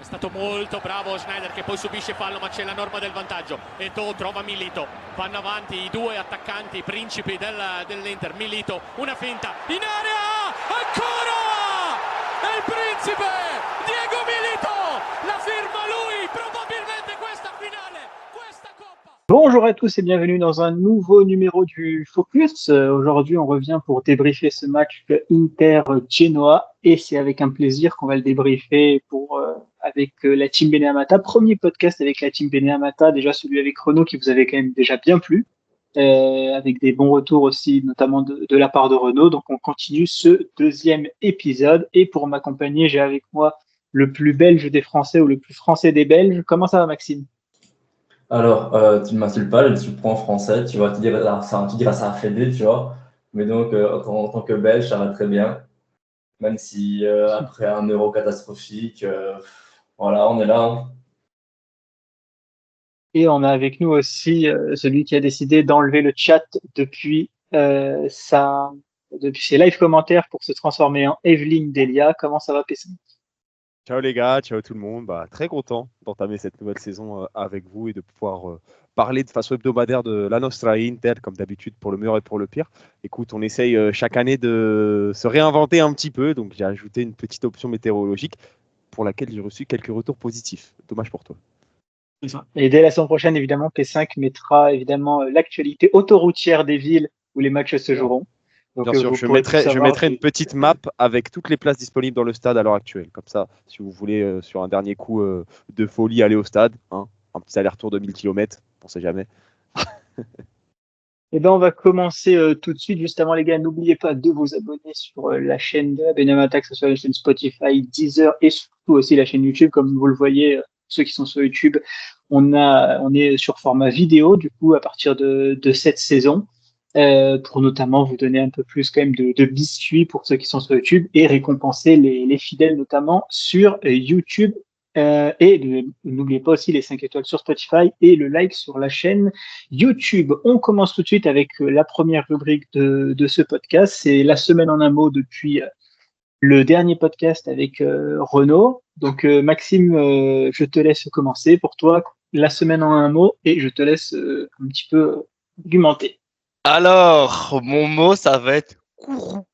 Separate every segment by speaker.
Speaker 1: stato molto bravo Schneider che poi subisce fallo, ma c'è la norma del vantaggio. Eto'o trova Milito, vanno avanti i due attaccanti principi dell'Inter. Milito, una finta in area, ancora è il principe Diego Milito, la firma lui, probabilmente questa finale, questa coppa.
Speaker 2: Bonjour à tous et bienvenue dans un nouveau numéro du Focus. Aujourd'hui, on revient pour débriefer ce match Inter-Genoa et c'est avec un plaisir qu'on va le débriefer avec la team Beneamata. Premier podcast avec la team Beneamata, déjà celui avec Renaud qui vous avait quand même déjà bien plu, avec des bons retours aussi, notamment de la part de Renaud. Donc on continue ce deuxième épisode et pour m'accompagner, j'ai avec moi le plus belge des Français ou le plus français des Belges. Comment ça va, Maxime ?
Speaker 3: Alors, tu ne m'insultes pas, tu le prends en français, tu vas te dire ça a Fédé, tu vois. Mais donc, en tant que Belge, ça va très bien. Même si après un Euro catastrophique, voilà, on est là. Hein.
Speaker 2: Et on a avec nous aussi celui qui a décidé d'enlever le chat depuis ses live commentaires pour se transformer en Evelyne Delia. Comment ça va, Pessin ?
Speaker 4: Ciao les gars, ciao tout le monde. Très content d'entamer cette nouvelle saison avec vous et de pouvoir parler de façon hebdomadaire de la Nostra Inter, comme d'habitude, pour le meilleur et pour le pire. Écoute, on essaye chaque année de se réinventer un petit peu, donc j'ai ajouté une petite option météorologique pour laquelle j'ai reçu quelques retours positifs. Dommage pour toi.
Speaker 2: Et dès la semaine prochaine, évidemment, P5 mettra évidemment l'actualité autoroutière des villes où les matchs se joueront. Donc,
Speaker 4: bien sûr, je mettrai une petite map avec toutes les places disponibles dans le stade à l'heure actuelle. Comme ça, si vous voulez, sur un dernier coup de folie, aller au stade, hein, un petit aller-retour de 1000 km, on ne sait jamais.
Speaker 2: Eh ben, on va commencer tout de suite. Juste avant, les gars, n'oubliez pas de vous abonner sur la chaîne de la Beneamata, que ce soit la chaîne Spotify, Deezer et surtout aussi la chaîne YouTube. Comme vous le voyez, ceux qui sont sur YouTube, on est sur format vidéo, du coup, à partir de cette saison. Pour notamment vous donner un peu plus quand même de biscuits pour ceux qui sont sur YouTube et récompenser les fidèles notamment sur YouTube. Et n'oubliez pas aussi les 5 étoiles sur Spotify et le like sur la chaîne YouTube. On commence tout de suite avec la première rubrique de ce podcast. C'est la semaine en un mot depuis le dernier podcast avec Renaud. Donc Maxime, je te laisse commencer. Pour toi, la semaine en un mot et je te laisse un petit peu argumenter.
Speaker 5: Alors, mon mot, ça va être courroux.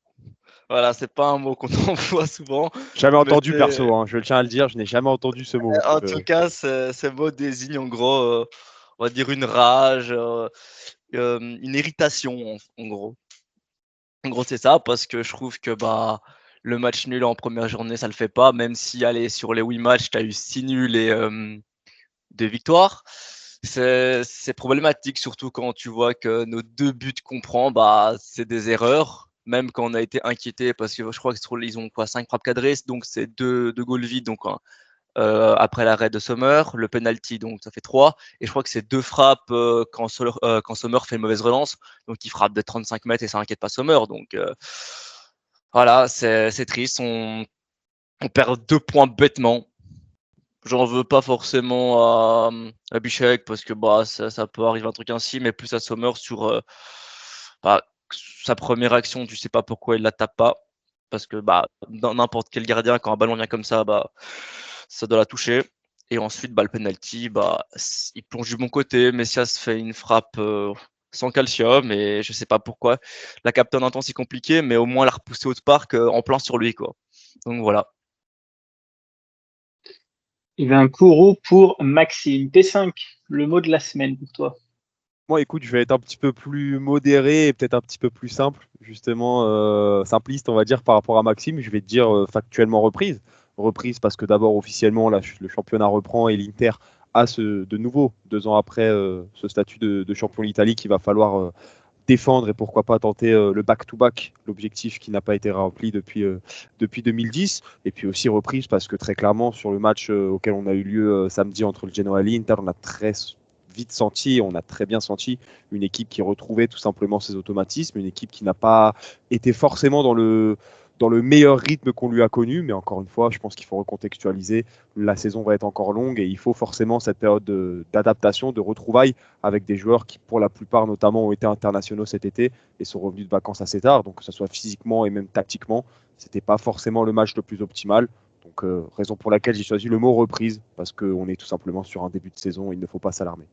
Speaker 5: Voilà, c'est pas un mot qu'on emploie souvent.
Speaker 4: Jamais entendu perso, hein, je tiens à le dire, je n'ai jamais entendu ce mot.
Speaker 5: En tout cas, ce mot désigne en gros, on va dire une rage, une irritation en gros. En gros, c'est ça, parce que je trouve que le match nul en première journée, ça le fait pas, même si allez, sur les 8 matchs, tu as eu 6 nuls et 2 victoires. C'est problématique, surtout quand tu vois que nos 2 buts qu'on prend, c'est des erreurs. Même quand on a été inquiété, parce que je crois qu'ils ont 5 frappes cadrées, donc c'est 2 goals vides, donc après l'arrêt de Sommer, le penalty, donc ça fait 3. Et je crois que c'est 2 frappes quand Sommer fait une mauvaise relance, donc il frappe de 35 mètres et ça n'inquiète pas Sommer. Donc voilà, c'est triste. On perd 2 points bêtement. J'en veux pas forcément à Bichek parce que ça peut arriver un truc ainsi, mais plus à Sommer sur sa première action, tu sais pas pourquoi il la tape pas, parce que dans n'importe quel gardien, quand un ballon vient comme ça, ça doit la toucher. Et ensuite, le penalty, il plonge du bon côté. Messias fait une frappe sans calcium et je sais pas pourquoi. La capter en un temps, c'est compliqué, mais au moins la repousser au parc en plein sur lui, quoi. Donc voilà.
Speaker 2: Il y avait un courroux pour Maxime. P5, le mot de la semaine pour toi.
Speaker 4: Moi, écoute, je vais être un petit peu plus modéré et peut-être un petit peu plus simple, justement, simpliste, on va dire, par rapport à Maxime. Je vais te dire factuellement reprise. Reprise parce que d'abord, officiellement, là, le championnat reprend et l'Inter a de nouveau, 2 ans après, ce statut de champion d'Italie qu'il va falloir défendre et pourquoi pas tenter le back-to-back, l'objectif qui n'a pas été rempli depuis 2010. Et puis aussi reprise parce que très clairement, sur le match auquel on a eu lieu samedi entre le Genoa et l'Inter, on a très vite senti, on a très bien senti une équipe qui retrouvait tout simplement ses automatismes, une équipe qui n'a pas été forcément dans le meilleur rythme qu'on lui a connu, mais encore une fois, je pense qu'il faut recontextualiser. La saison va être encore longue et il faut forcément cette période d'adaptation, de retrouvailles avec des joueurs qui, pour la plupart notamment, ont été internationaux cet été et sont revenus de vacances assez tard. Donc que ce soit physiquement et même tactiquement, c'était pas forcément le match le plus optimal. Donc, raison pour laquelle j'ai choisi le mot reprise, parce qu'on est tout simplement sur un début de saison, il ne faut pas s'alarmer.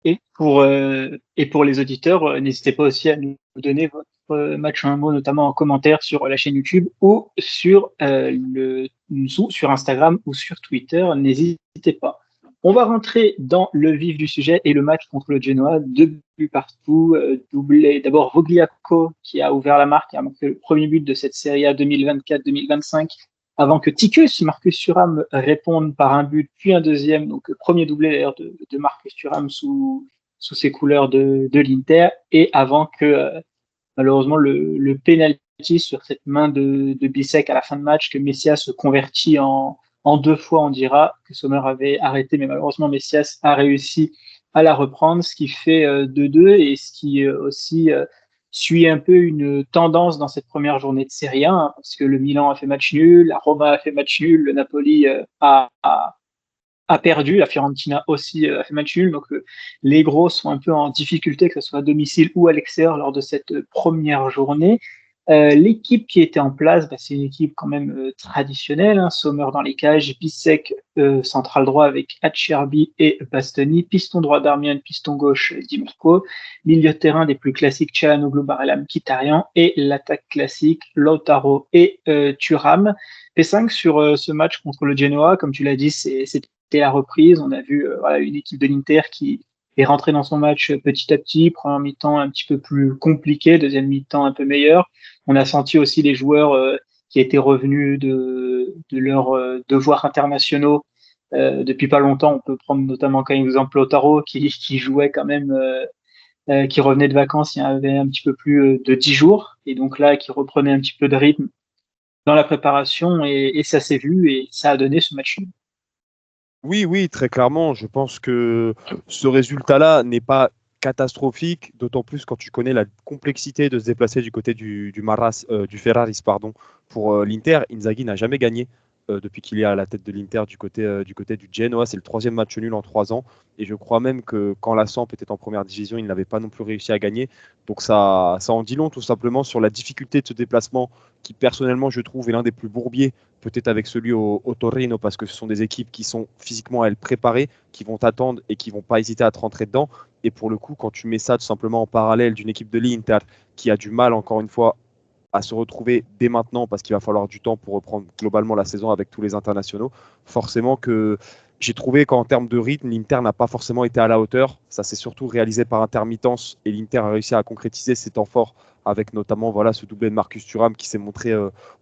Speaker 2: Et pour les auditeurs, n'hésitez pas aussi à nous donner votre match en un mot, notamment en commentaire sur la chaîne YouTube ou sur Instagram ou sur Twitter. N'hésitez pas. On va rentrer dans le vif du sujet et le match contre le Genoa. 2 buts partout, doublé. D'abord Vogliacco qui a ouvert la marque, qui a marqué le premier but de cette Serie A 2024-2025. Avant que Marcus Thuram réponde par un but, puis un deuxième, donc premier doublé d'ailleurs de Marcus Thuram sous ses couleurs de l'Inter, et avant que malheureusement le penalty sur cette main de Bissek à la fin de match, que Messias se convertit en 2 fois, on dira, que Sommer avait arrêté, mais malheureusement Messias a réussi à la reprendre, ce qui fait 2-2 et ce qui aussi suit un peu une tendance dans cette première journée de Serie A, hein, parce que le Milan a fait match nul, la Roma a fait match nul, le Napoli a perdu, la Fiorentina aussi a fait match nul, donc les gros sont un peu en difficulté, que ce soit à domicile ou à l'extérieur lors de cette première journée. L'équipe qui était en place, c'est une équipe quand même traditionnelle, hein, Sommer dans les cages, Bissek central droit avec Acerbi et Bastoni, piston droit Darmian, piston gauche Di Marco, milieu de terrain des plus classiques Çalhanoğlu, Barella, Mkhitaryan, et l'attaque classique Lautaro et Thuram. P5 sur ce match contre le Genoa, comme tu l'as dit, c'était la reprise. On a vu une équipe de l'Inter qui est rentrée dans son match petit à petit, première mi-temps un petit peu plus compliqué, deuxième mi-temps un peu meilleur. On a senti aussi les joueurs qui étaient revenus de leurs devoirs internationaux depuis pas longtemps. On peut prendre notamment comme exemple Lautaro qui jouait quand même, qui revenait de vacances il y avait un petit peu plus de 10 jours, et donc là qui reprenait un petit peu de rythme dans la préparation, et ça s'est vu et ça a donné ce match.
Speaker 4: Oui, très clairement. Je pense que ce résultat-là n'est pas catastrophique, d'autant plus quand tu connais la complexité de se déplacer du côté du Ferraris, pour l'Inter. Inzaghi n'a jamais gagné depuis qu'il est à la tête de l'Inter du côté du Genoa. C'est le 3e match nul en 3 ans. Et je crois même que quand la Samp était en première division, il n'avait pas non plus réussi à gagner. Donc ça en dit long tout simplement sur la difficulté de ce déplacement qui, personnellement, je trouve, est l'un des plus bourbiers, peut-être avec celui au Torino, parce que ce sont des équipes qui sont physiquement à elles préparées, qui vont t'attendre et qui vont pas hésiter à te rentrer dedans. Et pour le coup, quand tu mets ça tout simplement en parallèle d'une équipe de l'Inter qui a du mal, encore une fois, à se retrouver dès maintenant, parce qu'il va falloir du temps pour reprendre globalement la saison avec tous les internationaux, forcément que j'ai trouvé qu'en termes de rythme, l'Inter n'a pas forcément été à la hauteur. Ça s'est surtout réalisé par intermittence, et l'Inter a réussi à concrétiser ses temps forts avec notamment ce doublé de Marcus Thuram qui s'est montré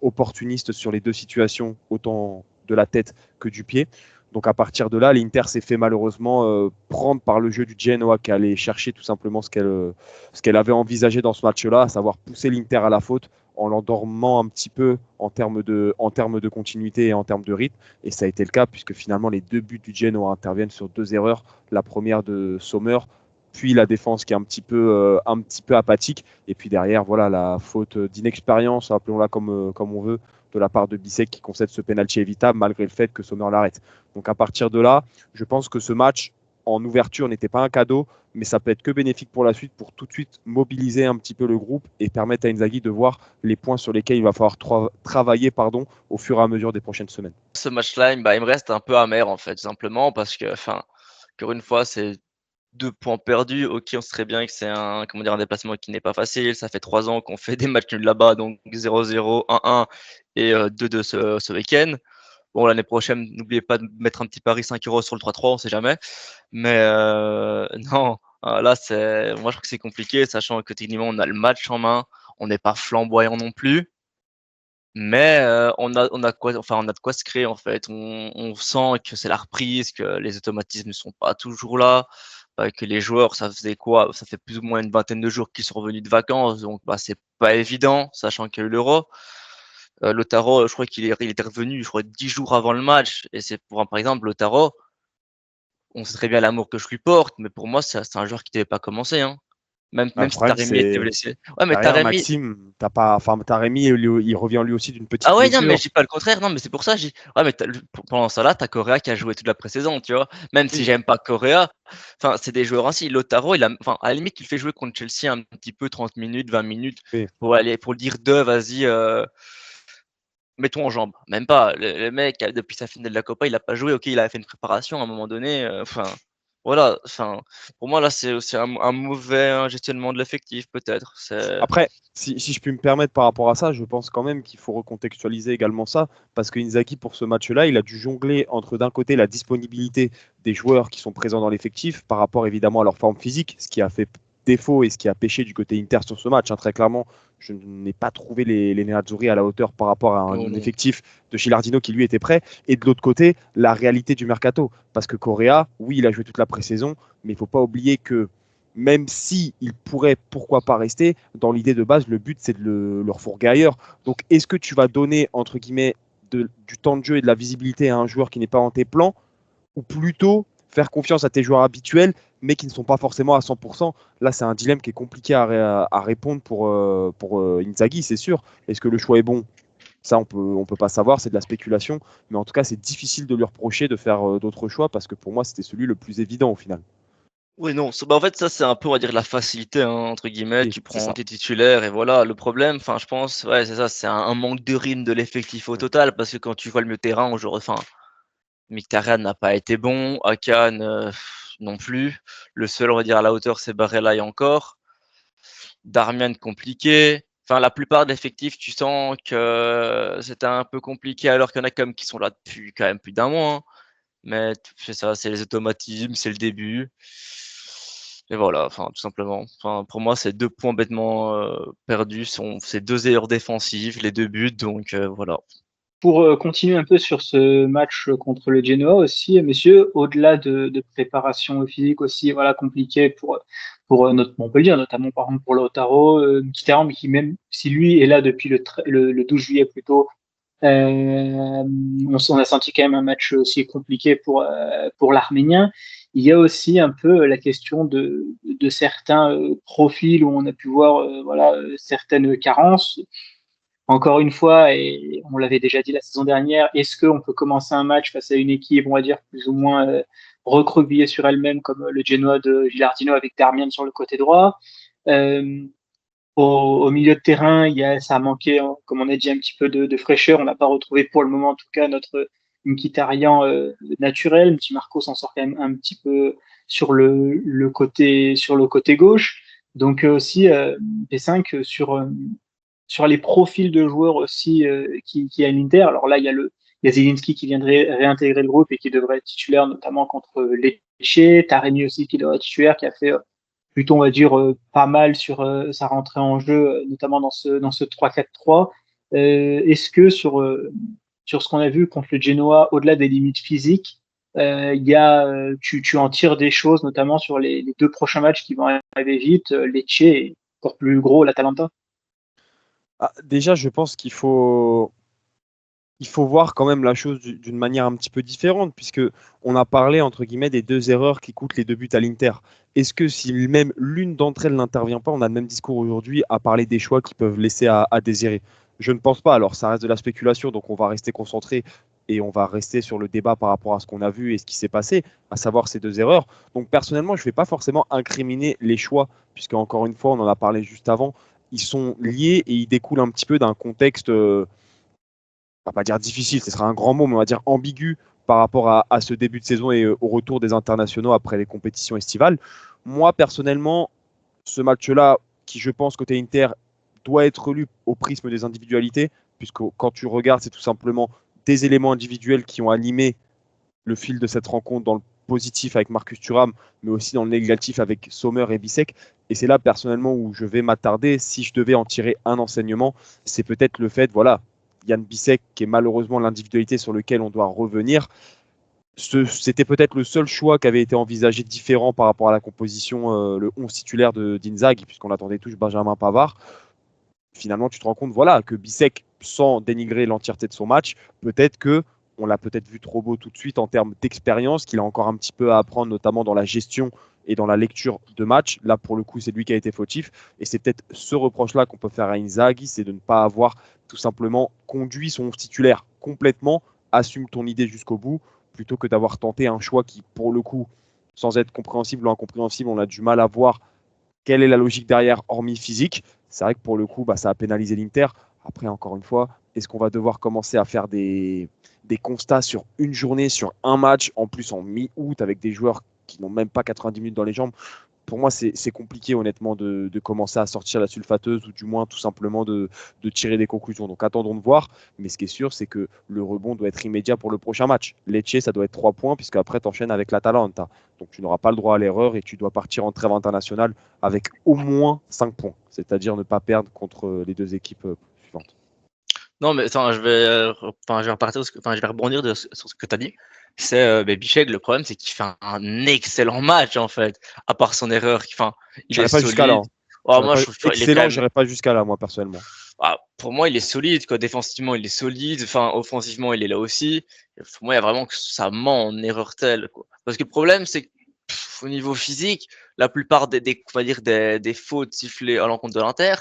Speaker 4: opportuniste sur les 2 situations, autant de la tête que du pied. Donc à partir de là, l'Inter s'est fait malheureusement prendre par le jeu du Genoa, qui allait chercher tout simplement ce qu'elle avait envisagé dans ce match-là, à savoir pousser l'Inter à la faute en l'endormant un petit peu en termes de continuité et en termes de rythme. Et ça a été le cas, puisque finalement les 2 buts du Genoa interviennent sur 2 erreurs. La première de Sommer, puis la défense qui est un petit peu apathique. Et puis derrière, la faute d'inexpérience, appelons-la comme on veut, de la part de Bissek qui concède ce penalty évitable malgré le fait que Sommer l'arrête. Donc à partir de là, je pense que ce match en ouverture n'était pas un cadeau, mais ça peut être que bénéfique pour la suite, pour tout de suite mobiliser un petit peu le groupe et permettre à Inzaghi de voir les points sur lesquels il va falloir travailler au fur et à mesure des prochaines semaines.
Speaker 5: Ce match-là, il me reste un peu amer en fait, simplement parce que, encore une fois, c'est 2 points perdus. Ok, on sait très bien que c'est un déplacement qui n'est pas facile. Ça fait 3 ans qu'on fait des matchs nuls là-bas, donc 0-0, 1-1 et 2-2 ce week-end. Bon, l'année prochaine, n'oubliez pas de mettre un petit pari 5 € sur le 3-3, on sait jamais. Mais non, là, moi je trouve que c'est compliqué, sachant que techniquement on a le match en main, on n'est pas flamboyant non plus. Mais on a de quoi se créer en fait. On sent que c'est la reprise, que les automatismes ne sont pas toujours là, que les joueurs, ça fait plus ou moins une vingtaine de jours qu'ils sont revenus de vacances, donc c'est pas évident, sachant qu'il y a eu l'Euro. Lautaro, je crois qu'il était revenu 10 jours avant le match, et c'est par exemple Lautaro, on sait très bien l'amour que je lui porte, mais pour moi c'est un joueur qui devait pas commencer, hein. Même si Taremi était blessé. Ouais, mais
Speaker 4: derrière,
Speaker 5: Taremi.
Speaker 4: Maxime, Taremi, il revient lui aussi d'une petite
Speaker 5: Ah ouais,
Speaker 4: blessure.
Speaker 5: non, mais je dis pas le contraire. Non, mais c'est pour ça. Ouais, mais pendant ça là, t'as Correa qui a joué toute la pré-saison, tu vois. Même si j'aime pas Correa, c'est des joueurs ainsi. Lautaro, à la limite, il fait jouer contre Chelsea un petit peu 30 minutes, 20 minutes
Speaker 4: Oui.
Speaker 5: pour le dire vas-y. mettons en jambes, même pas. Le mec, depuis sa finale de la Copa, il a pas joué. OK, il a fait une préparation à un moment donné, enfin, voilà, enfin, pour moi, là, c'est aussi un mauvais gestionnement de l'effectif peut-être. C'est
Speaker 4: Après, si je puis me permettre par rapport à ça, je pense quand même qu'il faut recontextualiser également ça, parce que Inzaghi, pour ce match-là, il a dû jongler entre d'un côté la disponibilité des joueurs qui sont présents dans l'effectif par rapport évidemment à leur forme physique, ce qui a fait défaut et ce qui a pêché du côté Inter sur ce match. Hein. Très clairement, je n'ai pas trouvé les Nerazzurri à la hauteur par rapport à
Speaker 5: non,
Speaker 4: un
Speaker 5: non.
Speaker 4: effectif de Gilardino qui lui était prêt. Et de l'autre côté, la réalité du mercato, parce que Correa, oui, il a joué toute la pré-saison, mais il ne faut pas oublier que même si il pourrait, pourquoi pas rester, dans l'idée de base, le but, c'est de le refourguer ailleurs. Donc, est-ce que tu vas donner, entre guillemets, du temps de jeu et de la visibilité à un joueur qui n'est pas en tes plans, ou plutôt faire confiance à tes joueurs habituels, mais qui ne sont pas forcément à 100%? Là, c'est un dilemme qui est compliqué à répondre pour Inzaghi, c'est sûr. Est-ce que le choix est bon? Ça, on peut pas savoir, c'est de la spéculation. Mais en tout cas, c'est difficile de lui reprocher de faire d'autres choix, parce que pour moi, c'était celui le plus évident au final.
Speaker 5: Oui, non, bah, en fait, ça, c'est un peu, on va dire, la facilité, hein, entre guillemets.
Speaker 4: Oui,
Speaker 5: Tu
Speaker 4: c'est
Speaker 5: prends
Speaker 4: ça.
Speaker 5: tes titulaires et voilà. Le problème, enfin, je pense, ouais, c'est ça, c'est un manque de rythme de l'effectif au total parce que quand tu vois le milieu de terrain, aujourd'hui, enfin, Mkhitaryan n'a pas été bon, Akan non plus. Le seul, on va dire, à la hauteur, c'est Barella et encore. Darmian compliqué. Enfin, la plupart de l'effectif, tu sens que c'était un peu compliqué alors qu'il y en a quand même qui sont là depuis quand même plus d'un mois, hein. Mais c'est ça, c'est les automatismes, c'est le début. Et voilà, enfin, tout simplement. Enfin, pour moi, c'est 2 points bêtement perdus. C'est 2 erreurs défensives, les 2 buts. Donc voilà.
Speaker 2: Pour continuer un peu sur ce match contre le Genoa aussi, messieurs, au-delà de préparation physique aussi, voilà, compliquée pour notre Montpellier, notamment par exemple pour Lautaro, Mkhitaryan, mais qui même si lui est là depuis le 12 juillet plutôt, on a senti quand même un match aussi compliqué pour l'Arménien. Il y a aussi un peu la question de certains profils où on a pu voir voilà, certaines carences. Encore une fois, et on l'avait déjà dit la saison dernière, est-ce qu'on peut commencer un match face à une équipe, on va dire, plus ou moins recroquevillée sur elle-même, comme le Genoa de Gilardino avec Darmian sur le côté droit. euh, au milieu de terrain, ça a manqué, hein, comme on a dit, un petit peu de fraîcheur. On n'a pas retrouvé pour le moment, en tout cas, notre Mkhitaryan naturel. Petit Marco s'en sort quand même un petit peu sur le côté gauche. Donc aussi, P5 sur les profils de joueurs aussi qui a l'Inter. Alors là, il y a Zielinski qui viendrait réintégrer le groupe et qui devrait être titulaire, notamment contre Lecce. Taremi aussi qui devrait être titulaire, qui a fait plutôt, on va dire, pas mal sur sa rentrée en jeu, notamment dans ce 3-4-3. Est-ce que sur ce qu'on a vu contre le Genoa, au-delà des limites physiques, tu en tires des choses, notamment sur les 2 prochains matchs qui vont arriver vite, Lecce et encore plus gros, l'Atalanta?
Speaker 4: Ah, déjà, je pense il faut voir quand même la chose d'une manière un petit peu différente, puisque on a parlé, entre guillemets, des 2 erreurs qui coûtent les 2 buts à l'Inter. Est-ce que si même l'une d'entre elles n'intervient pas, on a le même discours aujourd'hui à parler des choix qui peuvent laisser à désirer? Je ne pense pas. Alors, ça reste de la spéculation, donc on va rester concentré et on va rester sur le débat par rapport à ce qu'on a vu et ce qui s'est passé, à savoir ces 2 erreurs. Donc, personnellement, je ne vais pas forcément incriminer les choix, puisque, encore une fois, on en a parlé juste avant, ils sont liés et ils découlent un petit peu d'un contexte on va pas dire difficile, ce sera un grand mot, mais on va dire ambigu par rapport à ce début de saison et au retour des internationaux après les compétitions estivales. Moi, personnellement, ce match-là, qui je pense côté Inter, doit être lu au prisme des individualités, puisque quand tu regardes, c'est tout simplement des éléments individuels qui ont animé le fil de cette rencontre dans le positif avec Marcus Thuram, mais aussi dans le négatif avec Sommer et Bissek. Et c'est là, personnellement, où je vais m'attarder. Si je devais en tirer un enseignement, c'est peut-être le fait, voilà, Yann Bissek, qui est malheureusement l'individualité sur laquelle on doit revenir. C'était peut-être le seul choix qui avait été envisagé différent par rapport à la composition, le 11 titulaire d'Inzaghi, puisqu'on attendait tous Benjamin Pavard. Finalement, tu te rends compte voilà, que Bissek, sans dénigrer l'entièreté de son match, peut-être que on l'a peut-être vu trop beau tout de suite en termes d'expérience, qu'il a encore un petit peu à apprendre, notamment dans la gestion et dans la lecture de match. Là, pour le coup, c'est lui qui a été fautif. Et c'est peut-être ce reproche-là qu'on peut faire à Inzaghi, c'est de ne pas avoir tout simplement conduit son titulaire complètement, assume ton idée jusqu'au bout, plutôt que d'avoir tenté un choix qui, pour le coup, sans être compréhensible ou incompréhensible, on a du mal à voir quelle est la logique derrière, hormis physique. C'est vrai que pour le coup, ça a pénalisé l'Inter. Après, encore une fois, Est-ce qu'on va devoir commencer à faire des constats sur une journée, sur un match, en plus en mi-août, avec des joueurs qui n'ont même pas 90 minutes dans les jambes? Pour moi, c'est compliqué, honnêtement, de commencer à sortir la sulfateuse, ou du moins, tout simplement, de tirer des conclusions. Donc, attendons de voir. Mais ce qui est sûr, c'est que le rebond doit être immédiat pour le prochain match. Lecce, ça doit être 3 points, puisque après, tu enchaînes avec l'Atalanta. Donc, tu n'auras pas le droit à l'erreur et tu dois partir en trêve internationale avec au moins 5 points. C'est-à-dire ne pas perdre contre les deux équipes suivantes.
Speaker 5: Non, mais attends, je vais repartir, je vais rebondir sur ce que tu as dit. C'est Bicheg, le problème, c'est qu'il fait un excellent match, en fait, à part son erreur. Enfin, il est
Speaker 4: J'irai pas jusqu'à là.
Speaker 5: solide. Oh, moi, je trouve qu'il est quand
Speaker 4: Excellent,
Speaker 5: même.
Speaker 4: j'irai pas jusqu'à là, moi, personnellement.
Speaker 5: Pour moi, il est solide, quoi. Défensivement, il est solide. Enfin, offensivement, il est là aussi. Pour moi, il y a vraiment que ça ment en erreur telle, quoi. Parce que le problème, c'est qu'au niveau physique, la plupart on va dire des fautes sifflées à l'encontre de l'Inter,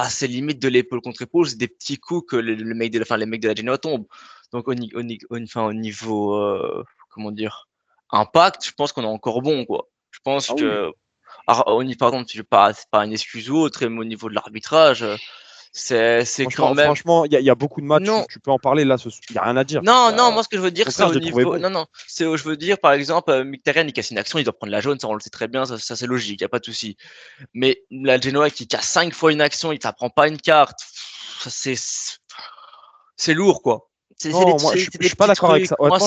Speaker 5: c'est limite de l'épaule contre épaule, c'est des petits coups que les mecs de la Genoa tombent. Donc au niveau comment dire, impact, je pense qu'on est encore bon, quoi. Je pense
Speaker 4: Ah oui.
Speaker 5: que pardon, c'est pas une excuse ou autre, mais au niveau de l'arbitrage, c'est quand même.
Speaker 4: Franchement, il y a beaucoup de matchs,
Speaker 5: Non.
Speaker 4: tu peux en parler là, il n'y a rien à dire.
Speaker 5: Non, moi ce que je veux dire, c'est au
Speaker 4: je l'ai trouvé
Speaker 5: niveau.
Speaker 4: bon.
Speaker 5: Non, c'est je veux dire, par exemple, Mkhitaryan, il casse une action, il doit prendre la jaune, ça on le sait très bien, ça c'est logique, il n'y a pas de souci. Mais la Genoa qui casse 5 fois une action, il ne prend pas une carte, c'est lourd, quoi.
Speaker 4: Non, moi, je suis pas d'accord avec ça. Honnêtement,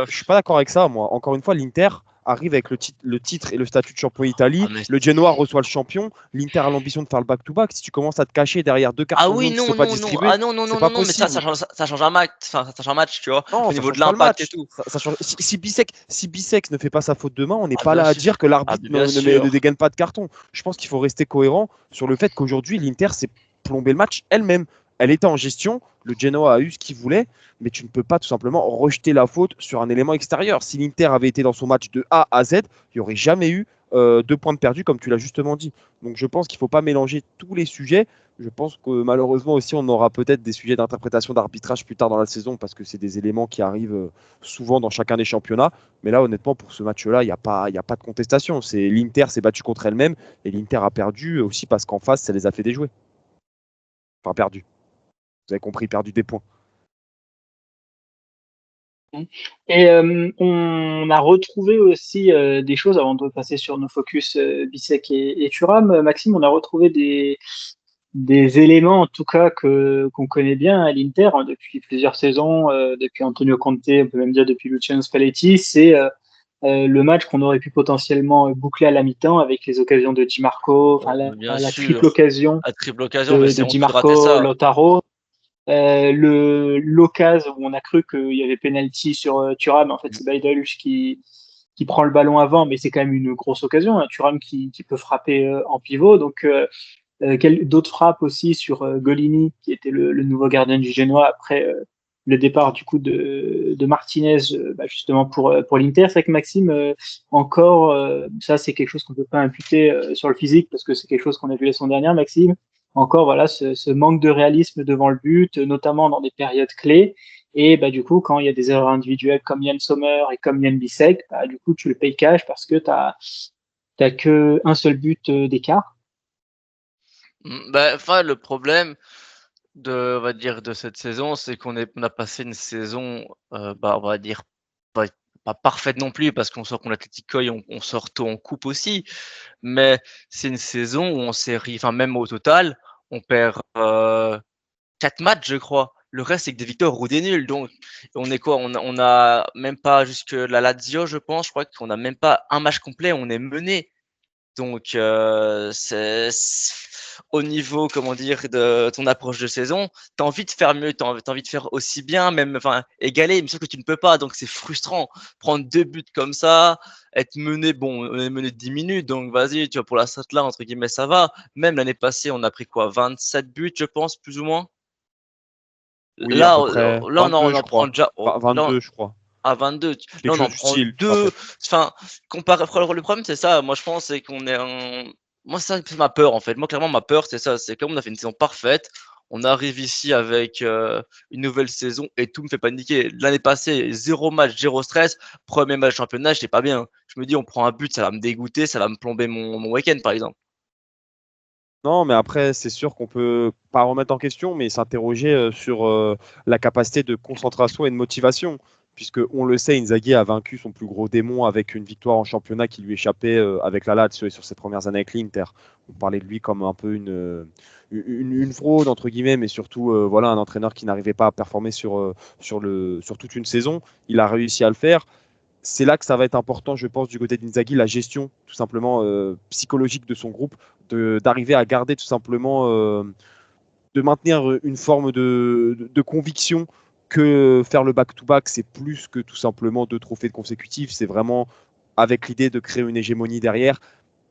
Speaker 4: je suis pas d'accord avec ça, moi. Encore une fois, l'Inter arrive avec le titre et le statut de champion d'Italie. Le Genoa reçoit le champion. L'Inter a l'ambition de faire le back-to-back. Si tu commences à te cacher derrière deux cartons jaunes qui ne sont pas distribués, c'est pas possible.
Speaker 5: Mais ça change un match. Ça change un match, tu vois.
Speaker 4: Non,
Speaker 5: au niveau de l'impact et tout.
Speaker 4: Ça change. Si Bissek ne fait pas sa faute demain, on n'est pas là à dire que l'arbitre ne dégaine pas de carton. Je pense qu'il faut rester cohérent sur le fait qu'aujourd'hui, l'Inter s'est plombé le match elle-même. Elle était en gestion, le Genoa a eu ce qu'il voulait, mais tu ne peux pas tout simplement rejeter la faute sur un élément extérieur. Si l'Inter avait été dans son match de A à Z, il n'y aurait jamais eu 2 points de perdus, comme tu l'as justement dit. Donc je pense qu'il ne faut pas mélanger tous les sujets. Je pense que malheureusement aussi, on aura peut-être des sujets d'interprétation d'arbitrage plus tard dans la saison, parce que c'est des éléments qui arrivent souvent dans chacun des championnats. Mais là, honnêtement, pour ce match-là, il n'y a pas de contestation. L'Inter s'est battu contre elle-même, et l'Inter a perdu aussi parce qu'en face, ça les a fait déjouer. Enfin, perdu. Vous avez compris, perdu des points.
Speaker 2: Et on a retrouvé aussi des choses, avant de passer sur nos focus Bissek et Thuram. Maxime, on a retrouvé des éléments, en tout cas, qu'on connaît bien à l'Inter depuis plusieurs saisons, depuis Antonio Conte, on peut même dire depuis Luciano Spalletti. C'est le match qu'on aurait pu potentiellement boucler à la mi-temps avec les occasions de Di Marco, la triple occasion de Di Marco, Lautaro. L'occasion où on a cru qu'il y avait penalty sur Thuram, en fait c'est Bajdouch qui prend le ballon avant, mais c'est quand même une grosse occasion, hein. Thuram qui peut frapper en pivot, donc d'autres frappes aussi sur Golini qui était le nouveau gardien du Genoa après le départ du coup de Martinez justement pour l'Inter. C'est vrai que Maxime, encore ça c'est quelque chose qu'on peut pas imputer sur le physique parce que c'est quelque chose qu'on a vu la saison dernière, Maxime. Encore voilà ce manque de réalisme devant le but, notamment dans des périodes clés. Et du coup, quand il y a des erreurs individuelles comme Yann Sommer et comme Yann Bissek, du coup tu le payes cash parce que t'as que un seul but d'écart.
Speaker 5: Le problème on va dire de cette saison, c'est qu'on a passé une saison, on va dire pas parfaite non plus parce qu'on sort contre l'Atlético et on sort tôt en coupe aussi, mais c'est une saison où on s'est même au total, on perd 4 matchs, je crois. Le reste, c'est que des victoires ou des nuls. Donc, on est quoi? On a même pas jusque la Lazio, je pense. Je crois qu'on n'a même pas un match complet. On est mené. Donc, c'est au niveau, comment dire, de ton approche de saison, tu as envie de faire mieux, tu as envie de faire aussi bien, même égaler, mais sauf que tu ne peux pas, donc c'est frustrant. Prendre 2 buts comme ça, être mené, on est mené de 10 minutes, donc vas-y, tu vois, pour la stat là, entre guillemets, ça va. Même l'année passée, on a pris quoi, 27 buts, je pense, plus ou moins.
Speaker 4: Oui,
Speaker 5: là,
Speaker 4: à peu près.
Speaker 5: là, 22,
Speaker 4: on en prend déjà. 22, je crois.
Speaker 5: À 22. Là, on en prend 2. Enfin, le problème, c'est ça. Moi, je pense, c'est qu'on est Moi, ça, c'est ma peur, en fait. Moi, clairement, ma peur, c'est ça. C'est comme on a fait une saison parfaite. On arrive ici avec une nouvelle saison et tout me fait paniquer. L'année passée, 0 match, 0 stress. Premier match championnat, j'étais pas bien. Je me dis, on prend un but, ça va me dégoûter, ça va me plomber mon week-end, par exemple.
Speaker 4: Non, mais après, c'est sûr qu'on peut pas remettre en question, mais s'interroger sur la capacité de concentration et de motivation. Puisque, on le sait, Inzaghi a vaincu son plus gros démon avec une victoire en championnat qui lui échappait avec la Lazio et sur ses premières années avec l'Inter. On parlait de lui comme un peu une fraude, entre guillemets, mais surtout voilà, un entraîneur qui n'arrivait pas à performer sur toute une saison. Il a réussi à le faire. C'est là que ça va être important, je pense, du côté d'Inzaghi, la gestion tout simplement psychologique de son groupe, d'arriver à garder tout simplement, de maintenir une forme de conviction que faire le back-to-back, c'est plus que tout simplement 2 trophées consécutifs, c'est vraiment avec l'idée de créer une hégémonie derrière,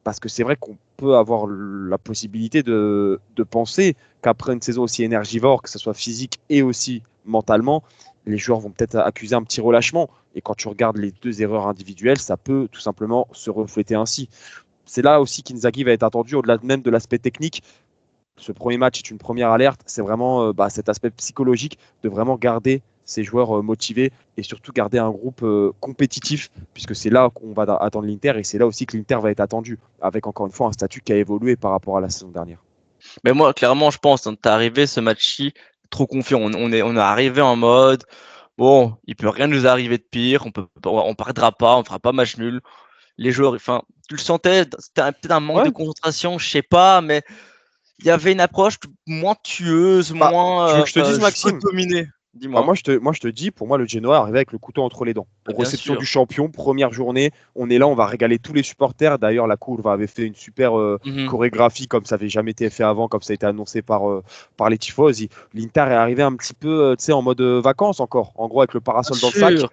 Speaker 4: parce que c'est vrai qu'on peut avoir la possibilité de penser qu'après une saison aussi énergivore, que ce soit physique et aussi mentalement, les joueurs vont peut-être accuser un petit relâchement. Et quand tu regardes les 2 erreurs individuelles, ça peut tout simplement se refléter ainsi. C'est là aussi qu'Inzaghi va être attendu, au-delà même de l'aspect technique. Ce premier match est une première alerte. C'est vraiment cet aspect psychologique de vraiment garder ces joueurs motivés et surtout garder un groupe compétitif, puisque c'est là qu'on va attendre l'Inter et c'est là aussi que l'Inter va être attendu, avec encore une fois un statut qui a évolué par rapport à la saison dernière.
Speaker 5: Mais moi, clairement, je pense, t'es arrivé ce match-ci trop confiant. On est arrivé en mode, bon, il peut rien nous arriver de pire, on perdra pas, on fera pas match nul. Les joueurs, enfin, tu le sentais, c'était peut-être un manque de
Speaker 4: Ouais.
Speaker 5: concentration, je sais pas, mais il y avait une approche moins tueuse,
Speaker 4: Bah,
Speaker 5: moins
Speaker 4: tu veux que je te dise,
Speaker 5: je
Speaker 4: Maxime?
Speaker 5: veux dominer.
Speaker 4: Bah,
Speaker 5: Dis-moi.
Speaker 4: moi, je te dis, pour moi, le Genoa arrivait avec le couteau entre les dents.
Speaker 5: Ah, bien
Speaker 4: Réception
Speaker 5: sûr.
Speaker 4: du champion, première journée, on est là, on va régaler tous les supporters. D'ailleurs, la courbe avait fait une super
Speaker 5: Mhm.
Speaker 4: chorégraphie comme ça n'avait jamais été fait avant, comme ça a été annoncé par les tifosi. L'Inter est arrivé un petit peu en mode vacances encore, en gros avec le
Speaker 5: Bien
Speaker 4: parasol dans le sac.
Speaker 5: sûr.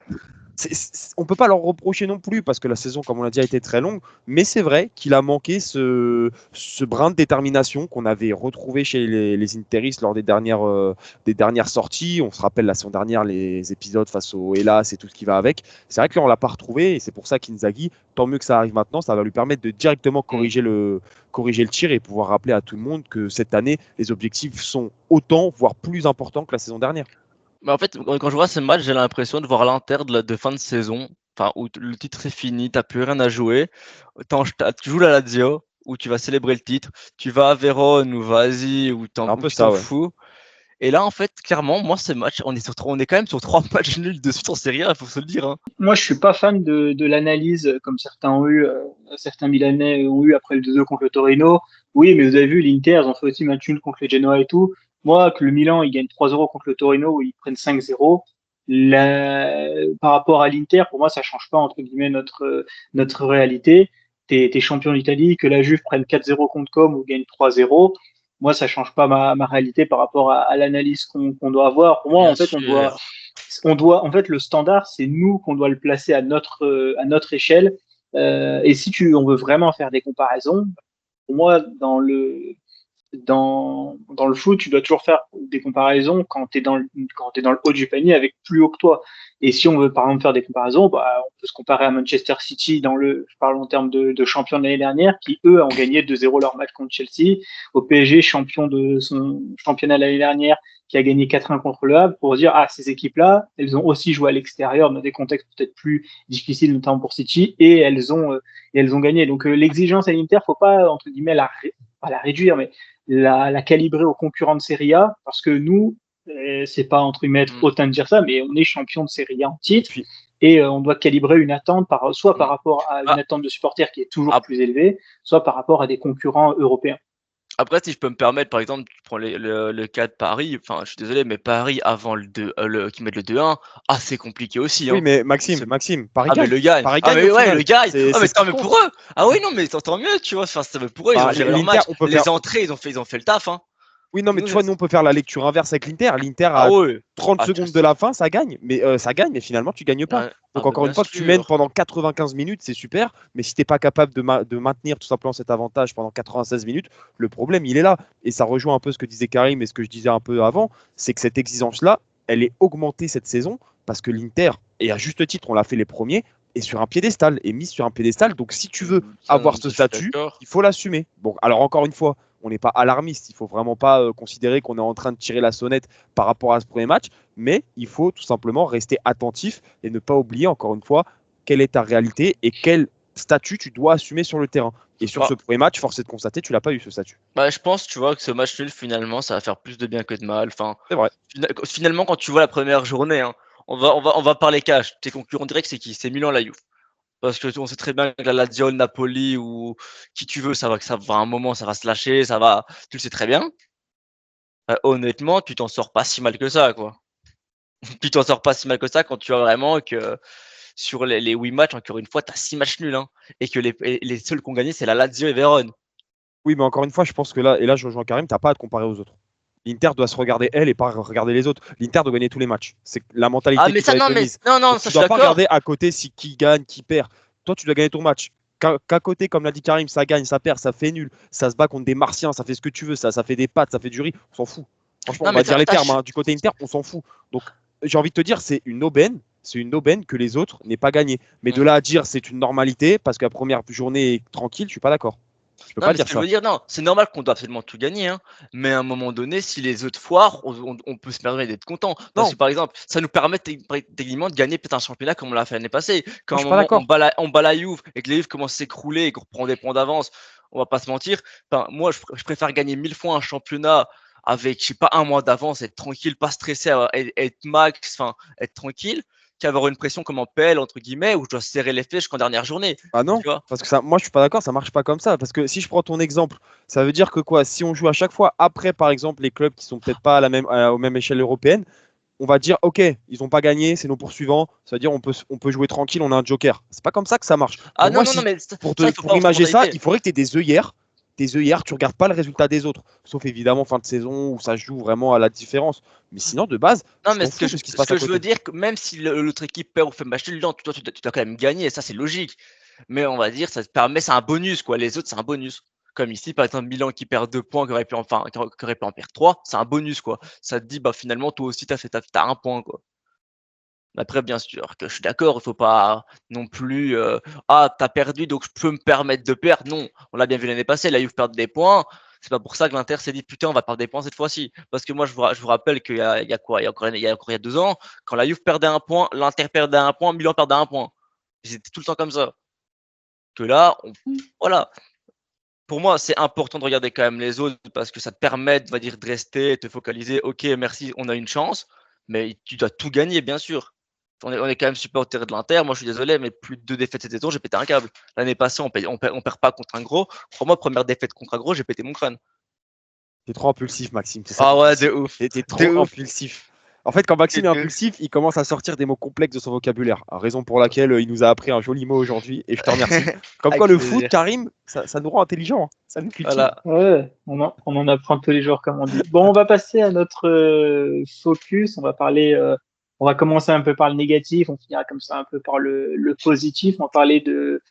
Speaker 4: On peut pas leur reprocher non plus parce que la saison, comme on l'a dit, a été très longue. Mais c'est vrai qu'il a manqué ce brin de détermination qu'on avait retrouvé chez les Interistes lors des dernières sorties. On se rappelle la saison dernière les épisodes face au Hellas et tout ce qui va avec. C'est vrai que là, on l'a pas retrouvé et c'est pour ça qu'Inzaghi, tant mieux que ça arrive maintenant, ça va lui permettre de directement corriger le tir et pouvoir rappeler à tout le monde que cette année, les objectifs sont autant, voire plus importants que la saison dernière.
Speaker 5: Mais en fait, quand je vois ce match, j'ai l'impression de voir l'Inter de fin de saison, enfin, où le titre est fini, t'as plus rien à jouer. Tu joues la Lazio, où tu vas célébrer le titre. Tu vas à Vérone ou vas-y,
Speaker 4: C'est un
Speaker 5: où
Speaker 4: peu
Speaker 5: tu t'en
Speaker 4: ça, ouais.
Speaker 5: fous. Et là, en fait, clairement, moi, ce match, on est quand même sur 3 matchs nuls de suite en Serie A, il faut se le dire. Hein.
Speaker 2: Moi, je suis pas fan de l'analyse comme certains ont eu, certains Milanais ont eu après le 2-2 contre le Torino. Oui, mais vous avez vu, l'Inter, ils ont fait aussi match nul contre le Genoa et tout. Moi, que le Milan, il gagne 3-0 contre le Torino où ils prennent 5-0. Par rapport à l'Inter, pour moi, ça change pas, entre guillemets, notre réalité. T'es champion d'Italie, que la Juve prenne 4-0 contre Com ou gagne 3-0. Moi, ça change pas ma réalité par rapport à l'analyse qu'on doit avoir. Pour moi,
Speaker 5: Bien
Speaker 2: en fait,
Speaker 5: sûr.
Speaker 2: en fait, le standard, c'est nous qu'on doit le placer à notre échelle. Et si on veut vraiment faire des comparaisons, pour moi, dans le foot, tu dois toujours faire des comparaisons quand quand t'es dans le haut du panier avec plus haut que toi. Et si on veut par exemple faire des comparaisons, bah, on peut se comparer à Manchester City je parle en termes de champion de l'année dernière, qui eux ont gagné 2-0 leur match contre Chelsea, au PSG champion de son championnat l'année dernière, qui a gagné 4-1 contre le Havre, pour dire ah ces équipes-là, elles ont aussi joué à l'extérieur dans des contextes peut-être plus difficiles, notamment pour City, et elles ont gagné. Donc l'exigence à l'Inter, faut pas entre guillemets pas la réduire, mais la calibrer aux concurrents de Serie A, parce que nous, c'est pas entre guillemets
Speaker 5: Mm.
Speaker 2: hautain de dire ça, mais on est champion de Serie A en titre,
Speaker 4: Puis,
Speaker 2: et on doit calibrer une attente soit par
Speaker 5: Mm.
Speaker 2: rapport à une
Speaker 5: Ah,
Speaker 2: attente de supporters qui est toujours
Speaker 5: ap-
Speaker 2: plus élevée, soit par rapport à des concurrents européens.
Speaker 5: Après, si je peux me permettre, par exemple, tu prends le cas de Paris, enfin, je suis désolé, mais Paris avant qui mettent le 2-1, c'est compliqué aussi.
Speaker 4: oui,
Speaker 5: Hein.
Speaker 4: mais
Speaker 5: C'est-
Speaker 4: Maxime, Paris
Speaker 5: Ah, mais
Speaker 4: gagne.
Speaker 5: le gagne.
Speaker 4: Paris
Speaker 5: Ah,
Speaker 4: gagne
Speaker 5: mais
Speaker 4: au
Speaker 5: ouais,
Speaker 4: final.
Speaker 5: le gagne. Ah, mais
Speaker 4: C'est ce qui
Speaker 5: mais
Speaker 4: compte.
Speaker 5: pour eux. Ah oui, non, mais tant mieux, tu vois. Enfin, pour eux, ils ont géré leur
Speaker 4: L'Inter,
Speaker 5: match.
Speaker 4: on peut faire.
Speaker 5: Les entrées, ils ont fait le taf. Hein.
Speaker 4: Oui, non, mais
Speaker 5: Nous,
Speaker 4: tu vois, nous, on peut faire la lecture inverse avec l'Inter. L'Inter,
Speaker 5: ah
Speaker 4: à
Speaker 5: ouais.
Speaker 4: 30
Speaker 5: Ah,
Speaker 4: secondes de la fin, ça gagne, mais finalement, tu gagnes pas.
Speaker 5: ouais. Ah,
Speaker 4: Donc,
Speaker 5: bah,
Speaker 4: encore
Speaker 5: bien
Speaker 4: une fois, que tu mènes
Speaker 5: sûr.
Speaker 4: pendant 95 minutes, c'est super, mais si tu n'es pas capable de maintenir tout simplement cet avantage pendant 96 minutes, le problème, il est là. Et ça rejoint un peu ce que disait Karim et ce que je disais un peu avant, c'est que cette exigence-là, elle est augmentée cette saison parce que l'Inter, et à juste titre, on l'a fait les premiers, est sur un piédestal, est mise sur un piédestal. Donc, si tu veux avoir ce
Speaker 5: Ça, je suis
Speaker 4: statut,
Speaker 5: d'accord.
Speaker 4: il faut l'assumer. Bon, alors encore une fois, on n'est pas alarmiste. Il ne faut vraiment pas considérer qu'on est en train de tirer la sonnette par rapport à ce premier match, mais il faut tout simplement rester attentif et ne pas oublier, encore une fois, quelle est ta réalité et quelle statut tu dois assumer sur le terrain. Et sur
Speaker 5: Bah.
Speaker 4: ce premier match, force est de constater, tu l'as pas eu ce statut.
Speaker 5: Bah, je pense, tu vois, que ce match nul, finalement, ça va faire plus de bien que de mal. Enfin,
Speaker 4: C'est vrai.
Speaker 5: finalement, quand tu vois la première journée, hein, on va parler cash. Tes concurrents directs, c'est qui? C'est Milan, la Juve. Parce que on sait très bien que la Lazio, le Napoli ou qui tu veux, ça va un moment, ça va se lâcher, tu le sais très bien. Honnêtement, tu t'en sors pas si mal que ça, quoi. Tu t'en sors pas si mal que ça quand tu vois vraiment que sur les 8 matchs, encore une fois, tu as 6 matchs nuls, hein, et que les seuls qui ont gagné, c'est la Lazio et Vérone.
Speaker 4: Oui, mais encore une fois, je pense que là, et là je rejoins Karim, t'as pas à te comparer aux autres. L'Inter doit se regarder elle et pas regarder les autres. L'Inter doit gagner tous les matchs. C'est la mentalité
Speaker 5: Ah, mais
Speaker 4: qui
Speaker 5: ça,
Speaker 4: doit être
Speaker 5: non,
Speaker 4: de
Speaker 5: mais
Speaker 4: mise.
Speaker 5: non,
Speaker 4: Donc,
Speaker 5: ça,
Speaker 4: tu
Speaker 5: je suis
Speaker 4: dois pas
Speaker 5: d'accord.
Speaker 4: regarder à côté si qui gagne, qui perd. Toi, tu dois gagner ton match. Qu'à côté, comme l'a dit Karim, ça gagne, ça perd, ça fait nul, ça se bat contre des martiens, ça fait ce que tu veux, ça fait des pâtes, ça fait du riz, on s'en fout. Franchement,
Speaker 5: Non,
Speaker 4: on va
Speaker 5: mais
Speaker 4: dire les
Speaker 5: ça,
Speaker 4: termes, hein. Du côté Inter, on s'en fout. Donc, j'ai envie de te dire, c'est une aubaine que les autres n'aient pas gagné. Mais de là à dire c'est une normalité, parce que la première journée est tranquille, je suis pas d'accord. Je peux
Speaker 5: Non,
Speaker 4: pas
Speaker 5: mais ce
Speaker 4: dire
Speaker 5: que je
Speaker 4: ça.
Speaker 5: veux dire, non, c'est normal qu'on doit absolument tout gagner, hein. Mais à un moment donné, si les autres foirent, on peut se permettre d'être content. Parce
Speaker 4: Non,
Speaker 5: que par exemple, ça nous permet techniquement de gagner peut-être un championnat comme on l'a fait l'année passée.
Speaker 4: moi
Speaker 5: Quand
Speaker 4: je
Speaker 5: à un
Speaker 4: suis pas
Speaker 5: moment
Speaker 4: d'accord.
Speaker 5: on bat la Juve et que la Juve commence à s'écrouler et qu'on reprend des points d'avance, on va pas se mentir. Enfin, moi, je préfère gagner 1000 fois un championnat avec, je sais pas, un mois d'avance, être tranquille, pas stressé, être max, enfin, être tranquille, qu'avoir une pression comme en PL, entre guillemets, où je dois serrer les fesses jusqu'en dernière journée.
Speaker 4: Ah non,
Speaker 5: Tu vois?
Speaker 4: parce que ça, moi je suis pas d'accord, ça marche pas comme ça. Parce que si je prends ton exemple, ça veut dire que quoi, si on joue à chaque fois après, par exemple, les clubs qui sont peut-être pas à aux mêmes échelle européenne, on va dire ok, ils ont pas gagné, c'est nos poursuivants. C'est-à-dire on peut jouer tranquille, on a un joker. C'est pas comme ça que ça marche.
Speaker 5: Ah
Speaker 4: Pour
Speaker 5: non,
Speaker 4: moi,
Speaker 5: non, non,
Speaker 4: si
Speaker 5: mais ça, il faut pas
Speaker 4: pour
Speaker 5: avoir cette
Speaker 4: imager ça,
Speaker 5: mentalité.
Speaker 4: il faudrait que tu aies des œillères. Tes œillères, tu regardes pas le résultat des autres. Sauf évidemment fin de saison où ça se joue vraiment à la différence. Mais sinon, de base,
Speaker 5: Non,
Speaker 4: tu
Speaker 5: mais
Speaker 4: t'en fous de ce qui se
Speaker 5: ce
Speaker 4: passe à
Speaker 5: que je veux
Speaker 4: côté.
Speaker 5: dire, que même si l'autre équipe perd ou fait match nul, non, tu dois quand même gagner, ça c'est logique. Mais on va dire, ça te permet, c'est un bonus, quoi. Les autres, c'est un bonus. Comme ici, par exemple, Milan qui perd 2 points, qui aurait pu en perdre 3, c'est un bonus, quoi. Ça te dit, bah finalement, toi aussi, t'as un point, quoi. Après, bien sûr, que je suis d'accord, il faut pas non plus, ah, t'as perdu, donc je peux me permettre de perdre. Non, on l'a bien vu l'année passée, la Juve perd des points. C'est pas pour ça que l'Inter s'est dit putain, on va perdre des points cette fois-ci. Parce que moi, je vous rappelle qu'il y a quoi, il y a 2 ans, quand la Juve perdait un point, l'Inter perdait un point, Milan perdait un point. C'était tout le temps comme ça. Que là, voilà. Pour moi, c'est important de regarder quand même les autres parce que ça te permet, on va dire, de rester, te focaliser. Ok, merci, on a une chance, mais tu dois tout gagner, bien sûr. On est quand même supporter de l'Inter. Moi, je suis désolé, mais plus de 2 défaites cette saison, j'ai pété un câble. L'année passée, on perd pas contre un gros. Crois-moi, première défaite contre un gros, j'ai pété mon crâne.
Speaker 4: T'es trop impulsif, Maxime. C'est ça
Speaker 5: Ah
Speaker 4: le
Speaker 5: ouais,
Speaker 4: souci.
Speaker 5: de ouf.
Speaker 4: T'es
Speaker 5: De
Speaker 4: trop
Speaker 5: ouf.
Speaker 4: impulsif. En fait, quand Maxime est impulsif, il commence à sortir des mots complexes de son vocabulaire. Raison pour laquelle il nous a appris un joli mot aujourd'hui et je te remercie. Comme quoi,
Speaker 5: Avec
Speaker 4: le foot,
Speaker 5: plaisir.
Speaker 4: Karim, ça nous rend intelligents. Hein. Ça nous cultive.
Speaker 5: Voilà.
Speaker 2: Ouais, on en apprend tous les jours, comme on dit. Bon, on va passer à notre focus. On va commencer un peu par le négatif, on finira comme ça un peu par le positif. On va parler de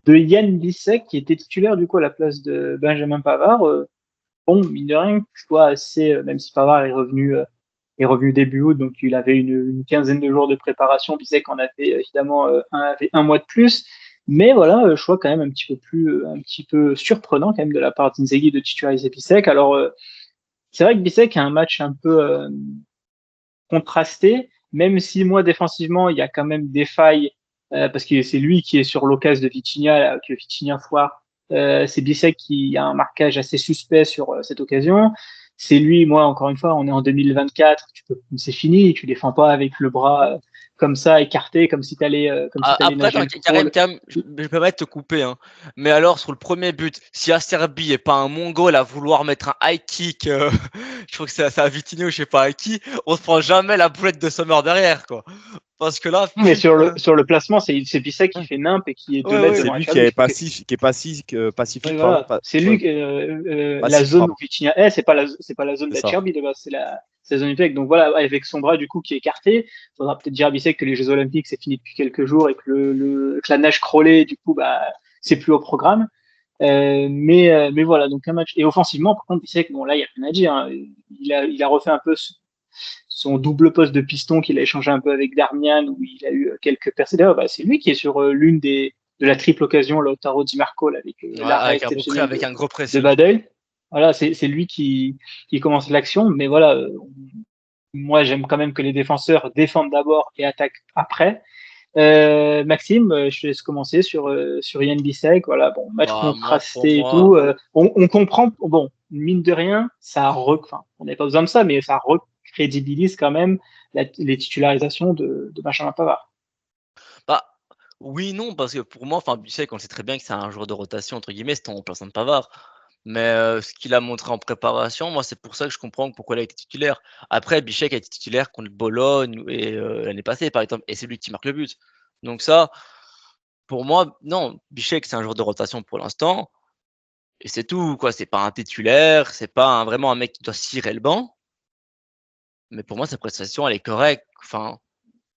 Speaker 2: Yann Bissek, qui était titulaire du coup à la place de Benjamin Pavard. Bon, mine de rien, je vois assez, même si Pavard est revenu début août, donc il avait une quinzaine de jours de préparation. Bissek en avait évidemment avait un mois de plus. Mais voilà, choix quand même un petit peu surprenant quand même de la part d'Inzaghi de titulariser Bissek. Alors, c'est vrai que Bissek a un match un peu contrasté, même si moi défensivement il y a quand même des failles parce que c'est lui qui est sur l'occasion de Vitinha, là, que Vitinha foire. C'est Bissek qui a un marquage assez suspect sur cette occasion. C'est lui, moi encore une fois, on est en 2024, c'est fini, tu défends pas avec le bras comme ça écarté, comme si t'allais
Speaker 5: Après,
Speaker 2: nager
Speaker 5: attends,
Speaker 2: le crawl.
Speaker 5: Karim, je me permets de te couper, hein. Mais alors, sur le premier but, si Acerbi est pas un mongol à vouloir mettre un high kick, je crois que c'est à Vitinho, je sais pas à qui, on se prend jamais la boulette de Sommer derrière, quoi. Parce que là,
Speaker 2: Mais
Speaker 5: putain.
Speaker 2: sur le placement, c'est Bissek qui
Speaker 4: Ouais.
Speaker 2: fait nimp et qui est 2
Speaker 5: Ouais,
Speaker 2: mètres
Speaker 5: ouais.
Speaker 4: C'est
Speaker 2: devant
Speaker 4: lui qui
Speaker 2: Acerbi.
Speaker 4: est passif,
Speaker 2: Oui,
Speaker 4: pacifique, pardon.
Speaker 2: voilà. C'est lui, la
Speaker 4: Passif,
Speaker 2: zone où
Speaker 4: pardon.
Speaker 2: Vitinha c'est pas la zone
Speaker 4: C'est ça.
Speaker 2: d'Acerbi de base, c'est la zone du Donc voilà, avec son bras du coup qui est écarté, faudra peut-être dire à Bissek que les Jeux Olympiques c'est fini depuis quelques jours et que que la nage crawlée du coup bah c'est plus au programme. Mais voilà, donc un match. Et offensivement, par contre, Bissek, bon là il y a rien à dire. Hein. Il a refait un peu son double poste de piston qu'il a échangé un peu avec Darmian où il a eu quelques percées. D'ailleurs, bah, c'est lui qui est sur l'une de la triple occasion Lautaro Di Marco là, avec
Speaker 5: Ouais,
Speaker 2: l'arrêt exceptionnel
Speaker 5: avec un gros
Speaker 2: de
Speaker 5: pressing.
Speaker 2: Badel. Voilà, c'est lui qui commence l'action, mais voilà, moi j'aime quand même que les défenseurs défendent d'abord et attaquent après. Maxime, je te laisse commencer sur Yann Bissek. Voilà, bon, match
Speaker 5: Bah, moi, pour
Speaker 2: contrasté et
Speaker 5: moi,
Speaker 2: tout. On comprend, bon, mine de rien, enfin, on n'a pas besoin de ça, mais ça recrédibilise quand même les titularisations de Benjamin Pavard.
Speaker 5: bah, oui, non, parce que pour moi, enfin, Bichette, on sait très bien que c'est un joueur de rotation, entre guillemets, c'est en remplaçant de Pavard. Mais ce qu'il a montré en préparation, moi, c'est pour ça que je comprends pourquoi il a été titulaire. Après, Bichette a été titulaire contre Bologne et l'année passée, par exemple, et c'est lui qui marque le but. Donc ça, pour moi, non, Bichette, c'est un joueur de rotation pour l'instant, et c'est tout, quoi. C'est pas un titulaire, c'est pas vraiment un mec qui doit cirer le banc, mais pour moi, sa prestation, elle est correcte. Enfin,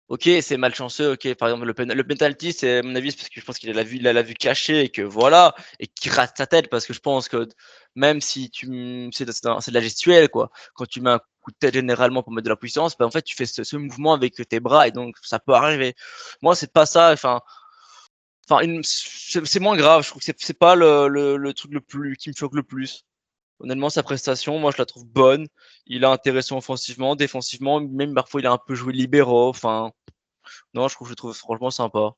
Speaker 5: OK, c'est malchanceux, OK, par exemple le penalty, c'est à mon avis, c'est parce que je pense qu'il a la vue cachée et que voilà et qu'il rate sa tête parce que je pense que même si c'est de la gestuelle quoi. Quand tu mets un coup de tête généralement pour mettre de la puissance, bah, en fait, tu fais ce mouvement avec tes bras et donc ça peut arriver. Moi, c'est pas ça, enfin c'est moins grave, je trouve que c'est pas le truc le plus qui me choque le plus. Honnêtement, sa prestation, moi, je la trouve bonne. Il est intéressant offensivement, défensivement, même parfois il a un peu joué libéraux, enfin non, je trouve franchement sympa.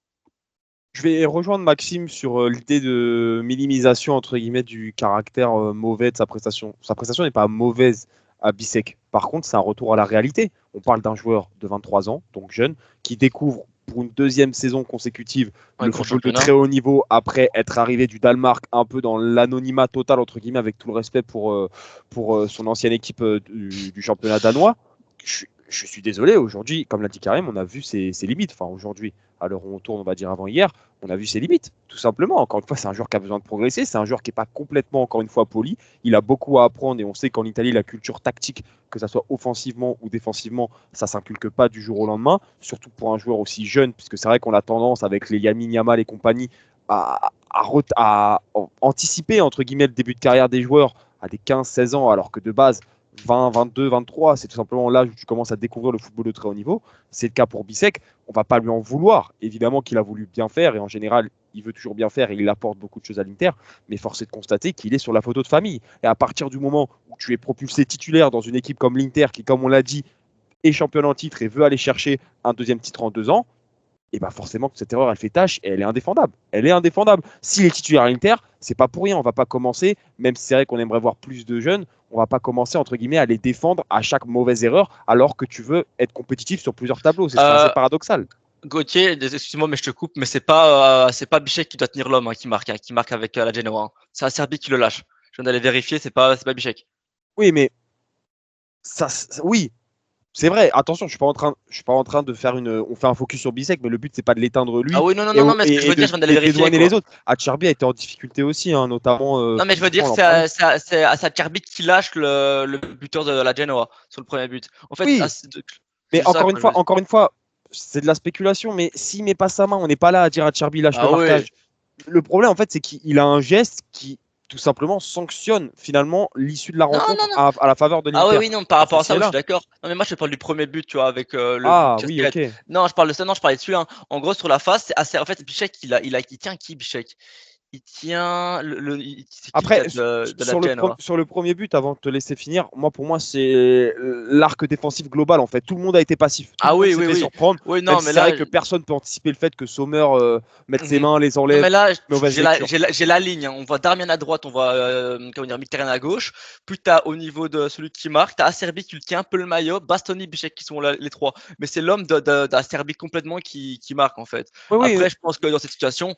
Speaker 4: Je vais rejoindre Maxime sur l'idée de minimisation entre guillemets du caractère mauvais de sa prestation. Sa prestation n'est pas mauvaise à Bissek. Par contre, c'est un retour à la réalité. On parle d'un joueur de 23 ans, donc jeune, qui découvre pour une deuxième saison consécutive le
Speaker 5: Gros
Speaker 4: football de
Speaker 5: championnat.
Speaker 4: très haut niveau après être arrivé du Danemark un peu dans l'anonymat total entre guillemets avec tout le respect pour son ancienne équipe du championnat danois. Je suis désolé, aujourd'hui, comme l'a dit Karim, on a vu ses limites. Enfin, aujourd'hui, à l'heure où on tourne, on va dire avant hier, on a vu ses limites, tout simplement. Encore une fois, c'est un joueur qui a besoin de progresser, c'est un joueur qui n'est pas complètement, encore une fois, poli. Il a beaucoup à apprendre et on sait qu'en Italie, la culture tactique, que ce soit offensivement ou défensivement, ça ne s'inculque pas du jour au lendemain, surtout pour un joueur aussi jeune, puisque c'est vrai qu'on a tendance, avec les Lamine Yamal et compagnie, à anticiper, entre guillemets, le début de carrière des joueurs à des 15-16 ans, alors que de base, 20, 22, 23, c'est tout simplement l'âge où tu commences à découvrir le football de très haut niveau. C'est le cas pour Bissek. On ne va pas lui en vouloir. Évidemment qu'il a voulu bien faire et en général, il veut toujours bien faire et il apporte beaucoup de choses à l'Inter. Mais force est de constater qu'il est sur la photo de famille. Et à partir du moment où tu es propulsé titulaire dans une équipe comme l'Inter, qui, comme on l'a dit, est championne en titre et veut aller chercher un deuxième titre en 2 ans, et bien forcément que cette erreur, elle fait tâche et elle est indéfendable. Elle est indéfendable. S'il est titulaire à l'Inter, c'est pas pour rien. On va pas commencer, même si c'est vrai qu'on aimerait voir plus de jeunes, on va pas commencer entre guillemets à les défendre à chaque mauvaise erreur, alors que tu veux être compétitif sur plusieurs tableaux. C'est assez paradoxal.
Speaker 5: Gauthier, excuse-moi, mais je te coupe, mais c'est pas Bichette qui doit tenir l'homme qui marque avec la Genoa. Hein. C'est Acerbi qui le lâche. Je viens d'aller vérifier, c'est pas Bichette.
Speaker 4: Oui, mais oui. C'est vrai, attention, je suis pas en train de faire on fait un focus sur Bissek, mais le but c'est pas de l'éteindre lui.
Speaker 5: Ah oui, non, mais ce que je veux dire, je viens d'aller vérifier.
Speaker 4: Les autres. Acerbi a été en difficulté aussi, hein, notamment.
Speaker 5: Non, mais je veux dire, c'est Acerbi qui lâche le buteur de la Genoa sur le premier but. En fait,
Speaker 4: oui. Mais encore une fois, c'est de la spéculation, mais s'il met pas sa main, on n'est pas là à dire Acerbi lâche le marquage. Le problème, en fait, c'est qu'il a un geste qui tout simplement sanctionne finalement l'issue de la rencontre à la faveur de l'Inter.
Speaker 5: Ah oui, non, par rapport à ça, oui, je suis d'accord. Non, mais moi je te parle du premier but, tu vois, avec le.
Speaker 4: Ah oui, ok.
Speaker 5: Non, je parle de ça, non, je parlais dessus. Hein. En gros, sur la face, c'est assez. En fait, Bichek, il tient qui, Bichek? Il tient
Speaker 4: après sur le premier but, avant de te laisser finir, pour moi c'est l'arc défensif global en fait. Tout le monde a été passif. Tout le monde s'est fait surprendre.
Speaker 5: Oui, non, mais
Speaker 4: c'est vrai que personne peut anticiper le fait que Sommer mette ses mains, les enlève.
Speaker 5: Non, mais là, j'ai la ligne. Hein. On voit Darmian à droite, on voit Mkhitaryan à gauche. Puis t'as au niveau de celui qui marque, t'as Acerbi qui tient un peu le maillot, Bastoni, Bichek qui sont là, les trois. Mais c'est l'homme d'Acerbi complètement qui marque en fait. Après, je pense que dans cette situation,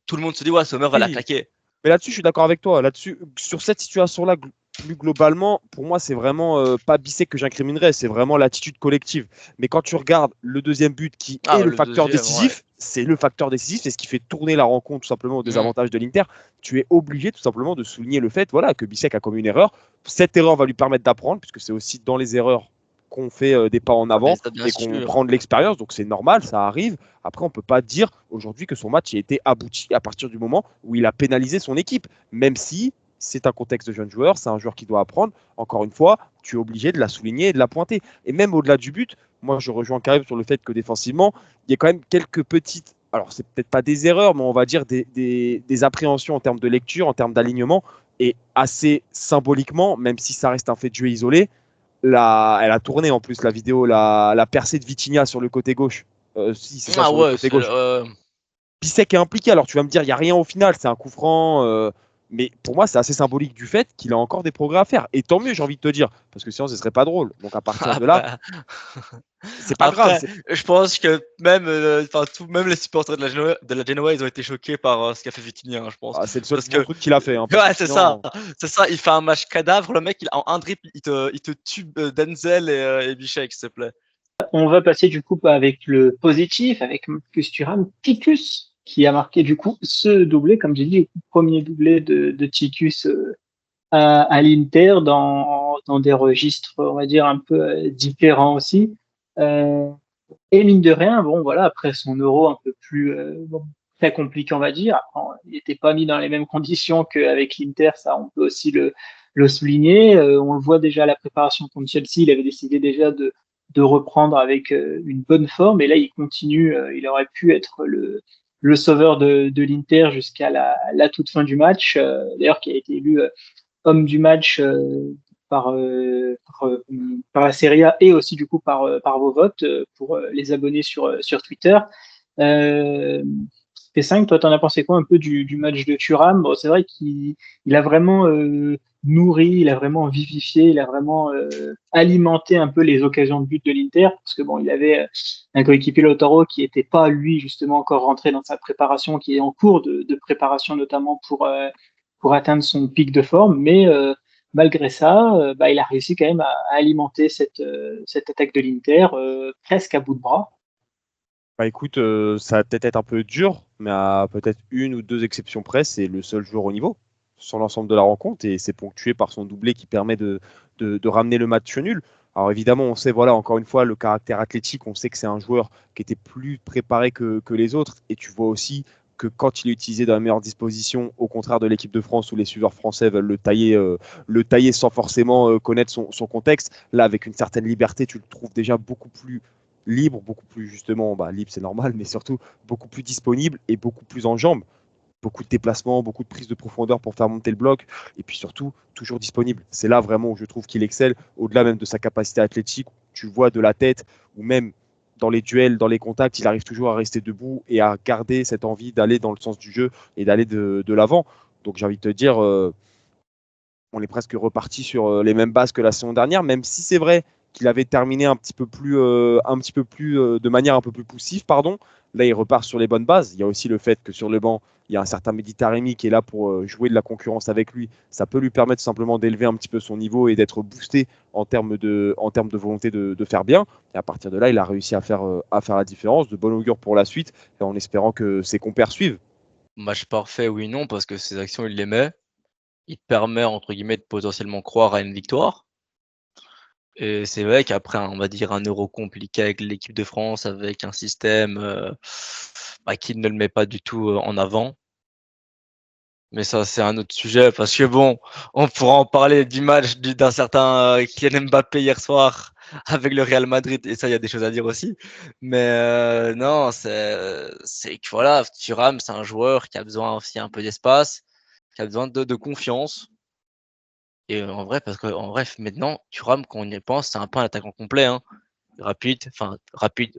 Speaker 5: tout le monde se dit ouais, Sommer va la claquer.
Speaker 4: Mais là-dessus, je suis d'accord avec toi. Là-dessus, sur cette situation-là, plus globalement, pour moi, c'est vraiment pas Bissek que j'incriminerais, c'est vraiment l'attitude collective. Mais quand tu regardes le deuxième but qui est le facteur décisif, c'est le facteur décisif, c'est ce qui fait tourner la rencontre tout simplement au désavantage de l'Inter. Tu es obligé tout simplement de souligner le fait que Bissek a commis une erreur. Cette erreur va lui permettre d'apprendre, puisque c'est aussi dans les erreurs qu'on fait des pas en avant et qu'on prend de l'expérience, donc c'est normal, ça arrive. Après, on ne peut pas dire aujourd'hui que son match a été abouti à partir du moment où il a pénalisé son équipe, même si c'est un contexte de jeune joueur, c'est un joueur qui doit apprendre. Encore une fois, tu es obligé de la souligner et de la pointer. Et même au-delà du but, moi je rejoins Karim sur le fait que défensivement, il y a quand même quelques petites, alors c'est peut-être pas des erreurs, mais on va dire des appréhensions en termes de lecture, en termes d'alignement, et assez symboliquement, même si ça reste un fait de jeu isolé, elle a tourné en plus la vidéo, la percée de Vitinha sur le côté gauche Si, c'est ça,
Speaker 5: Ah
Speaker 4: sur le
Speaker 5: ouais,
Speaker 4: côté gauche. Bissek est impliqué, alors tu vas me dire, il n'y a rien au final, c'est un coup franc. Mais pour moi, c'est assez symbolique du fait qu'il a encore des progrès à faire. Et tant mieux, j'ai envie de te dire, parce que sinon, ce serait pas drôle. Donc à partir de là,
Speaker 5: après,
Speaker 4: c'est pas grave.
Speaker 5: je pense que même, même les supporters de la Genoa, ils ont été choqués par ce qu'a fait Vitinha, hein, je pense.
Speaker 4: C'est le seul
Speaker 5: Parce
Speaker 4: bon
Speaker 5: que,
Speaker 4: truc qu'il a fait. Parce
Speaker 5: ouais,
Speaker 4: que sinon,
Speaker 5: c'est ça, il fait un match cadavre, le mec, en un dribble, il te tue Denzel et Bichek, s'il te plaît.
Speaker 2: On va passer du coup avec le positif, avec Marcus Thuram, Ticus, qui a marqué du coup ce doublé, comme j'ai dit, le premier doublé de Ticus à l'Inter dans des registres, on va dire, un peu différents aussi. Euh, et mine de rien, bon voilà, après son euro un peu plus très compliqué, on va dire. Après, il n'était pas mis dans les mêmes conditions qu'avec l'Inter, ça on peut aussi le souligner. On le voit déjà à la préparation contre Chelsea, il avait décidé déjà de reprendre avec une bonne forme, et là il continue, il aurait pu être le sauveur de l'Inter jusqu'à la toute fin du match, d'ailleurs qui a été élu homme du match par la Serie A et aussi du coup par vos votes pour les abonnés sur Twitter. Euh, P5, toi, t'en as pensé quoi un peu du match de Thuram? Bon, c'est vrai qu'il a vraiment nourri, il a vraiment vivifié, il a vraiment alimenté un peu les occasions de but de l'Inter, parce que bon, il avait un coéquipier Lautaro qui n'était pas lui justement encore rentré dans sa préparation, qui est en cours de préparation notamment pour atteindre son pic de forme, mais malgré ça, bah, il a réussi quand même à alimenter cette attaque de l'Inter presque à bout de bras.
Speaker 4: bah écoute, ça va peut-être être un peu dur, mais à peut-être une ou deux exceptions près, c'est le seul joueur au niveau sur l'ensemble de la rencontre et c'est ponctué par son doublé qui permet de ramener le match nul. Alors évidemment, on sait, voilà, encore une fois, le caractère athlétique, on sait que c'est un joueur qui était plus préparé que les autres et tu vois aussi que quand il est utilisé dans la meilleure disposition, au contraire de l'équipe de France où les suiveurs français veulent le tailler sans forcément connaître son contexte, là avec une certaine liberté, tu le trouves déjà beaucoup plus libre, beaucoup plus justement, libre c'est normal, mais surtout beaucoup plus disponible et beaucoup plus en jambes. Beaucoup de déplacements, beaucoup de prises de profondeur pour faire monter le bloc, et puis surtout, toujours disponible. C'est là vraiment où je trouve qu'il excelle, au-delà même de sa capacité athlétique, tu le vois de la tête, ou même dans les duels, dans les contacts, il arrive toujours à rester debout et à garder cette envie d'aller dans le sens du jeu et d'aller de l'avant. Donc j'ai envie de te dire, on est presque reparti sur les mêmes bases que la saison dernière, même si c'est vrai qu'il avait terminé un petit peu plus, de manière un peu plus poussive, pardon. Là, il repart sur les bonnes bases. Il y a aussi le fait que sur le banc, il y a un certain Mehdi Taremi qui est là pour jouer de la concurrence avec lui. Ça peut lui permettre simplement d'élever un petit peu son niveau et d'être boosté en termes de volonté de faire bien. Et à partir de là, il a réussi à faire la différence. De bon augure pour la suite, et en espérant que ses compères suivent.
Speaker 5: Match parfait, oui, non, parce que ses actions, il les met. Il te permet, entre guillemets, de potentiellement croire à une victoire. Et c'est vrai qu'après, on va dire un euro compliqué avec l'équipe de France, avec un système qui ne le met pas du tout en avant. Mais ça, c'est un autre sujet parce que bon, on pourra en parler du match d'un certain Kylian Mbappé hier soir avec le Real Madrid et ça, il y a des choses à dire aussi. Mais non, c'est que voilà, Thuram, c'est un joueur qui a besoin aussi un peu d'espace, qui a besoin de confiance. Et en vrai, parce qu'en bref, maintenant, Thuram, quand on y pense, c'est un peu un attaquant complet, hein. Rapide,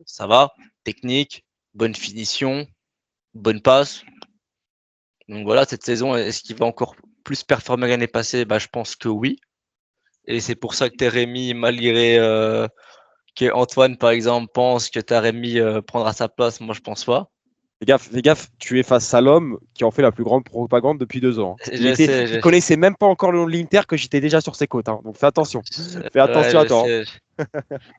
Speaker 5: ça va. Technique, bonne finition, bonne passe. Donc voilà, cette saison, est-ce qu'il va encore plus performer que l'année passée? Bah, je pense que oui. Et c'est pour ça que Térémy, malgré que Antoine, par exemple, pense que Térémy prendra sa place, moi je pense pas.
Speaker 4: Fais gaffe, tu es face à l'homme qui en fait la plus grande propagande depuis 2 ans.
Speaker 5: Je sais,
Speaker 4: Il connaissait même pas encore le nom de l'Inter que j'étais déjà sur ses côtes. Donc fais attention. Fais attention à
Speaker 5: je
Speaker 4: toi.
Speaker 5: sais.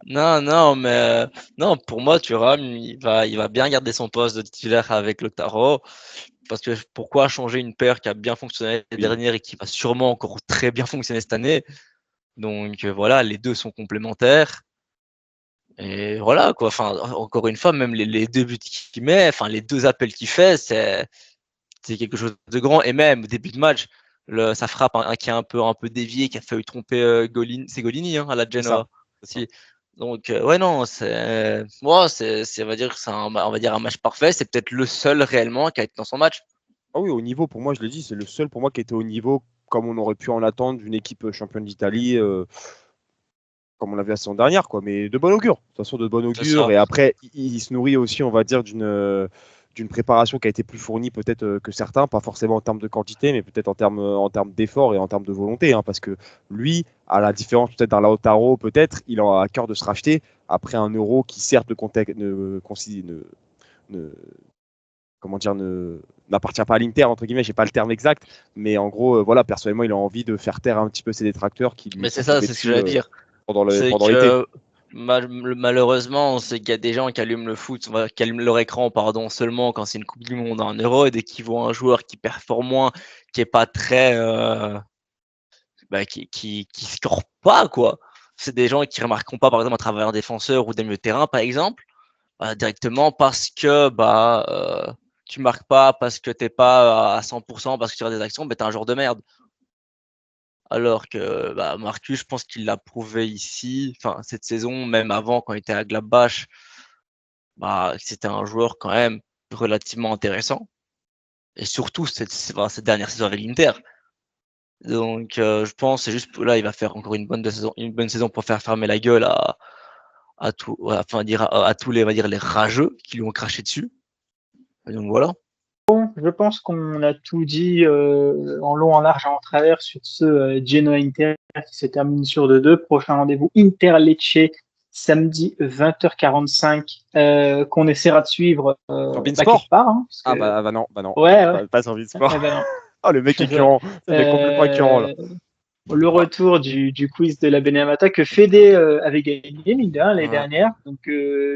Speaker 5: Non, mais non, pour moi, Thuram, il va bien garder son poste de titulaire avec le Tarot. Parce que pourquoi changer une paire qui a bien fonctionné l'année dernière et qui va sûrement encore très bien fonctionner cette année? Donc voilà, les deux sont complémentaires. Et voilà, quoi. Enfin, encore une fois, même les deux buts qu'il met, enfin, les deux appels qu'il fait, c'est quelque chose de grand. Et même, début de match, sa frappe qui est un peu dévié, qui a failli tromper c'est Golini hein, à la
Speaker 4: C'est ça.
Speaker 5: Genoa aussi. Donc, ouais, non, moi, on va dire, on va dire un match parfait. C'est peut-être le seul réellement qui a été dans son match.
Speaker 4: Ah oui, au niveau, pour moi, je l'ai dit, c'est le seul pour moi qui était au niveau comme on aurait pu en attendre d'une équipe championne d'Italie. comme on l'a vu la saison dernière, quoi, mais de bon augure. De toute façon, de bon
Speaker 5: C'est
Speaker 4: augure.
Speaker 5: ça.
Speaker 4: Et après, il se nourrit aussi, on va dire, d'une préparation qui a été plus fournie peut-être que certains, pas forcément en termes de quantité, mais peut-être en termes d'effort et en termes de volonté. Hein, parce que lui, à la différence peut-être d'un Lautaro, peut-être, il a à cœur de se racheter après un Euro qui, certes, comment dire, n'appartient pas à l'Inter, entre guillemets, j'ai pas le terme exact, mais en gros, voilà, personnellement, il a envie de faire taire un petit peu ses détracteurs qui lui
Speaker 5: Mais
Speaker 4: sont
Speaker 5: c'est ça,
Speaker 4: tombés
Speaker 5: c'est ce que
Speaker 4: dessus
Speaker 5: j'allais dire. C'est
Speaker 4: pendant l'été.
Speaker 5: que malheureusement, c'est qu'il y a des gens qui allument le foot, qui allument leur écran, pardon, seulement quand c'est une Coupe du Monde, un Euro, et dès qu'ils voient un joueur qui performe moins, qui est pas très, qui score pas quoi. C'est des gens qui remarqueront pas, par exemple, à travers un défenseur ou des milieux de terrain, par exemple, directement parce que tu marques pas, parce que t'es pas à 100%, parce que tu as des actions, t'es un joueur de merde. Alors que Marcus, je pense qu'il l'a prouvé ici, enfin cette saison, même avant quand il était à Gladbach, c'était un joueur quand même relativement intéressant. Et surtout cette dernière saison avec l'Inter. Donc je pense c'est juste là il va faire encore une bonne saison pour faire fermer la gueule à tout, enfin dire à tous les, on va dire, les rageux qui lui ont craché dessus. Et donc voilà.
Speaker 2: Je pense qu'on a tout dit en long, en large et en travers sur ce Genoa-Inter qui se termine sur 2-2. Prochain rendez-vous Inter-Lecce samedi 20h45 qu'on essaiera de suivre
Speaker 4: Sur Beansport.
Speaker 2: quelque part. Hein,
Speaker 4: Ah bah non.
Speaker 2: Ouais, ouais.
Speaker 4: Pas sur Beansport.
Speaker 2: Bah non.
Speaker 4: Oh, le mec est curant. Le mec complètement écœurant, là.
Speaker 2: Le retour du quiz de la Benemata que Fede avait gagné, mine de rien, l'année dernière. Donc